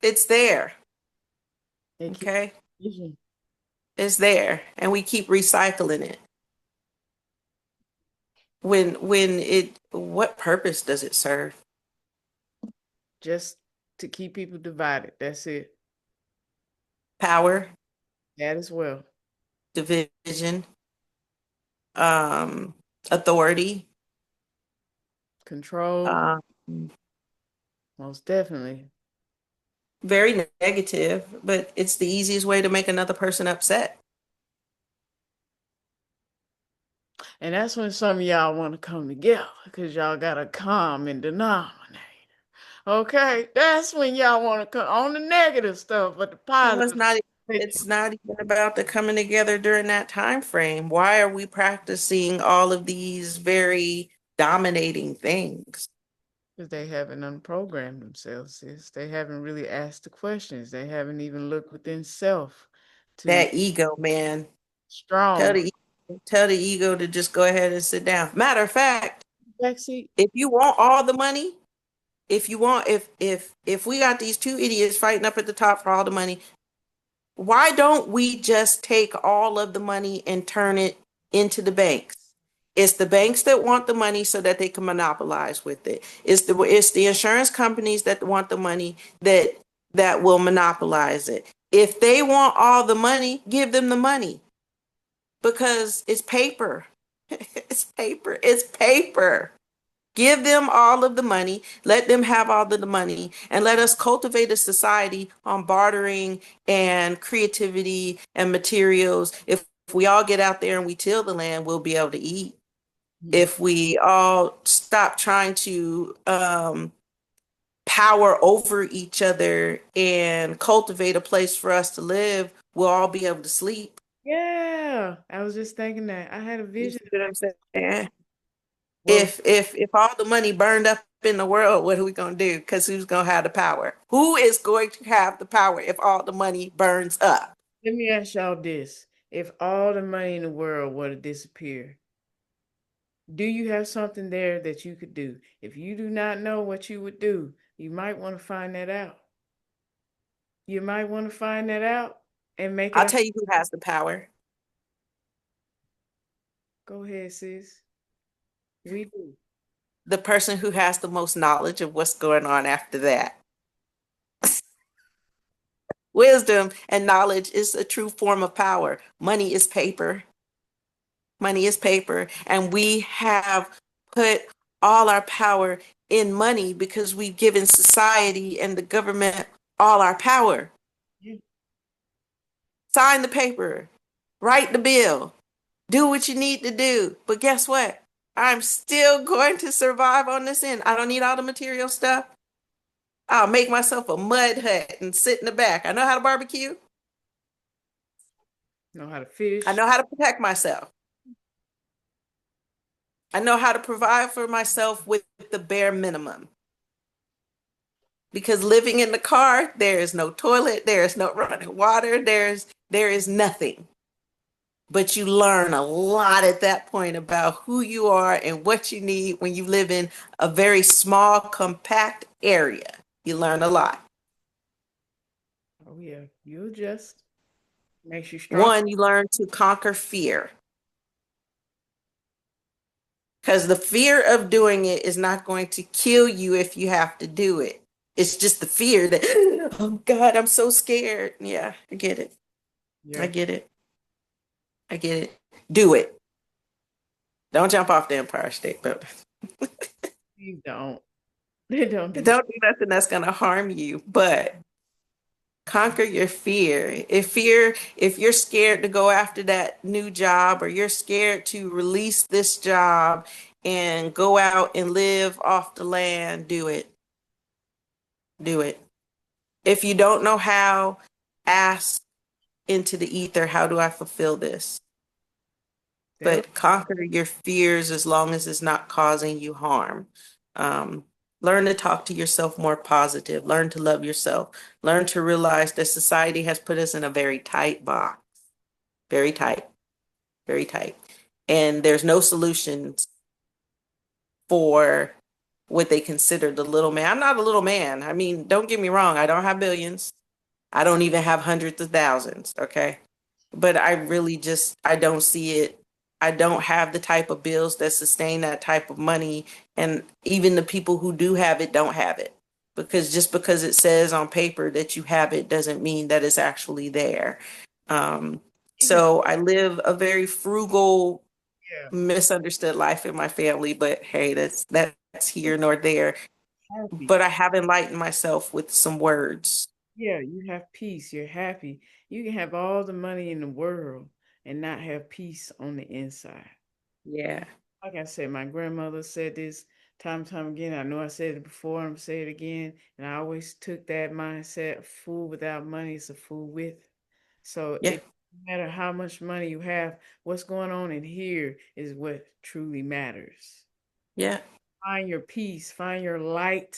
It's there. They keep Okay. using. It's there. And we keep recycling it. When it, what purpose does it serve? Just to keep people divided. That's it. Power, That as well. division, um, authority. Control, Um, most definitely. very negative, but it's the easiest way to make another person upset. And that's when some of y'all want to come together because y'all got a common denominator. Okay, that's when y'all want to come on the negative stuff, but the Well, positive. it's not even about the coming together during that time frame. Why are we practicing all of these very dominating things? Because they haven't unprogrammed themselves, sis. They haven't really asked the questions. They haven't even looked within self to That ego, man. Tell strong. the tell the ego to just go ahead and sit down. Matter of fact, Backseat. if you want all the money, if you want if we got these two idiots fighting up at the top for all the money, why don't we just take all of the money and turn it into the banks? It's the banks that want the money so that they can monopolize with it. It's the insurance companies that want the money that will monopolize it. If they want all the money, give them the money because it's paper. It's paper. It's paper. Give them all of the money, let them have all of the money, and let us cultivate a society on bartering and creativity and materials. If we all get out there and we till the land, we'll be able to eat. If we all stop trying to power over each other and cultivate a place for us to live, we'll all be able to sleep. Yeah, I was just thinking that. I had a You vision. see what I'm saying? Well, If all the money burned up in the world, what are we gonna do? Because who's gonna have the power? Who is going to have the power if all the money burns up? let me ask y'all this. If all the money in the world were to disappear, do you have something there that you could do? If you do not know what you would do, you might want to find that out. You might want to find that out and make it I'll a tell you who has the power. go ahead, sis. We do. The person who has the most knowledge of what's going on after that. Wisdom and knowledge is a true form of power. Money is paper. Money is paper. And we have put all our power in money because we've given society and the government all our power. Yeah. Sign the paper, write the bill, do what you need to do. But guess what? I'm still going to survive on this end. I don't need all the material stuff. I'll make myself a mud hut and sit in the back. I know how to barbecue. Know how to I fish. know how to protect myself. I know how to provide for myself with the bare minimum. Because living in the car, there is no toilet, there is no running water, there is nothing. But you learn a lot at that point about who you are and what you need when you live in a very small, compact area. You learn a lot. Oh yeah, you adjust. Makes you strong. One, you learn to conquer fear because the fear of doing it is not going to kill you if you have to do it. It's just the fear that, oh God, I'm so scared. Yeah, I get it. I Yeah, get it. I get it. Do it. Don't jump off the Empire State Building. please don't. They don't do. Don't do nothing that's going to harm you, but conquer your fear. If you're scared to go after that new job or you're scared to release this job and go out and live off the land, do it. Do it. If you don't know how, ask into the ether, how do I fulfill this? That But conquer your fears as long as it's not causing you harm. Um, Learn to talk to yourself more positive. Learn to love yourself. Learn to realize that society has put us in a very tight box, very tight. very tight. And there's no solutions for what they consider the little man. I'm not a little man. I mean, don't get me wrong, I don't have billions. I don't even have hundreds of thousands, okay? But I really just I don't see it. I don't have the type of bills that sustain that type of money, and even the people who do have it don't have it. Because just because it says on paper that you have it doesn't mean that it's actually there. Um, Even so I live a very frugal, yeah, misunderstood life in my family, but hey, that's here nor there. happy. But I have enlightened myself with some words. Yeah, you have peace. You're happy. You can have all the money in the world and not have peace on the inside. Yeah, Like I said, my grandmother said this time and time again. I know I said it before, I'm gonna say it again. And I always took that mindset, a fool without money is a fool with. So yeah, it no matter how much money you have, what's going on in here is what truly matters. yeah. Find your peace, find your light,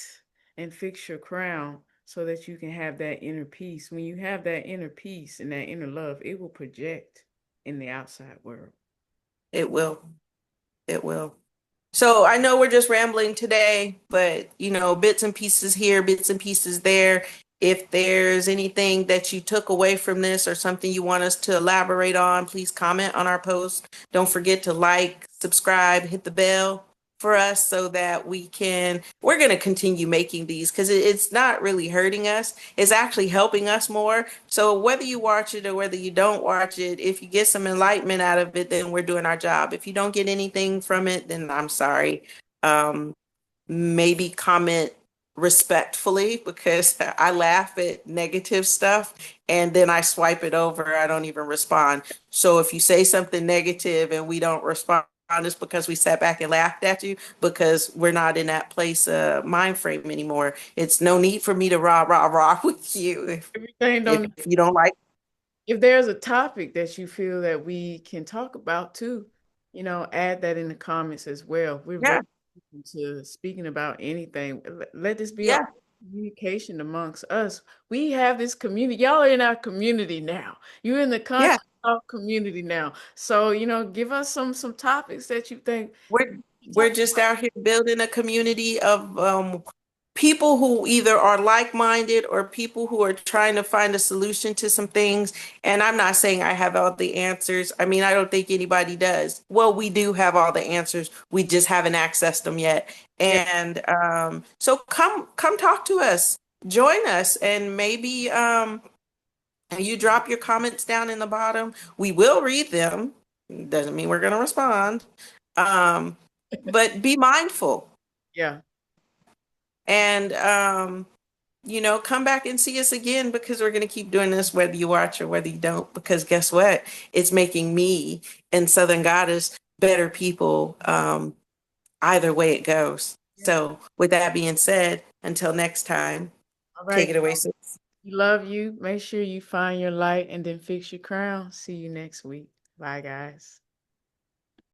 and fix your crown so that you can have that inner peace. When you have that inner peace and that inner love, it will project in the outside world. It will. It will. So I know we're just rambling today, but bits and pieces here, bits and pieces there. If there's anything that you took away from this or something you want us to elaborate on, please comment on our post. Don't forget to like, subscribe, hit the bell for us so that we're going to continue making these because it's not really hurting us. It's actually helping us more. So whether you watch it or whether you don't watch it, if you get some enlightenment out of it, then we're doing our job. If you don't get anything from it, then I'm sorry. Um, Maybe comment respectfully because I laugh at negative stuff and then I swipe it over. I don't even respond. So if you say something negative and we don't respond, it's because we sat back and laughed at you because we're not in that place mind frame anymore. It's no need for me to rah rah rah with you Everything if don't you don't like. if there's a topic that you feel that we can talk about too, add that in the comments as well. We're very Yeah, open to speaking about anything. Let this be a yeah, communication amongst us. We have this community. Y'all are in our community now. You're in the yeah. conscious thought community now. So, give us some topics that you think We're we can we're talk just about. out here building a community of people who either are like-minded or people who are trying to find a solution to some things. And I'm not saying I have all the answers. I mean, I don't think anybody does. Well, we do have all the answers. We just haven't accessed them yet. Yeah, And so come talk to us. Join us and maybe you drop your comments down in the bottom. We will read them. Doesn't mean we're going to respond. Um, but be mindful yeah. and come back and see us again because we're going to keep doing this whether you watch or whether you don't. Because guess what? It's making me and Southern Goddess better people either way it goes. Yeah. So, with that being said, until next time, All take right. it away, sis. We love you. Make sure you find your light and then fix your crown. See you next week. Bye, guys.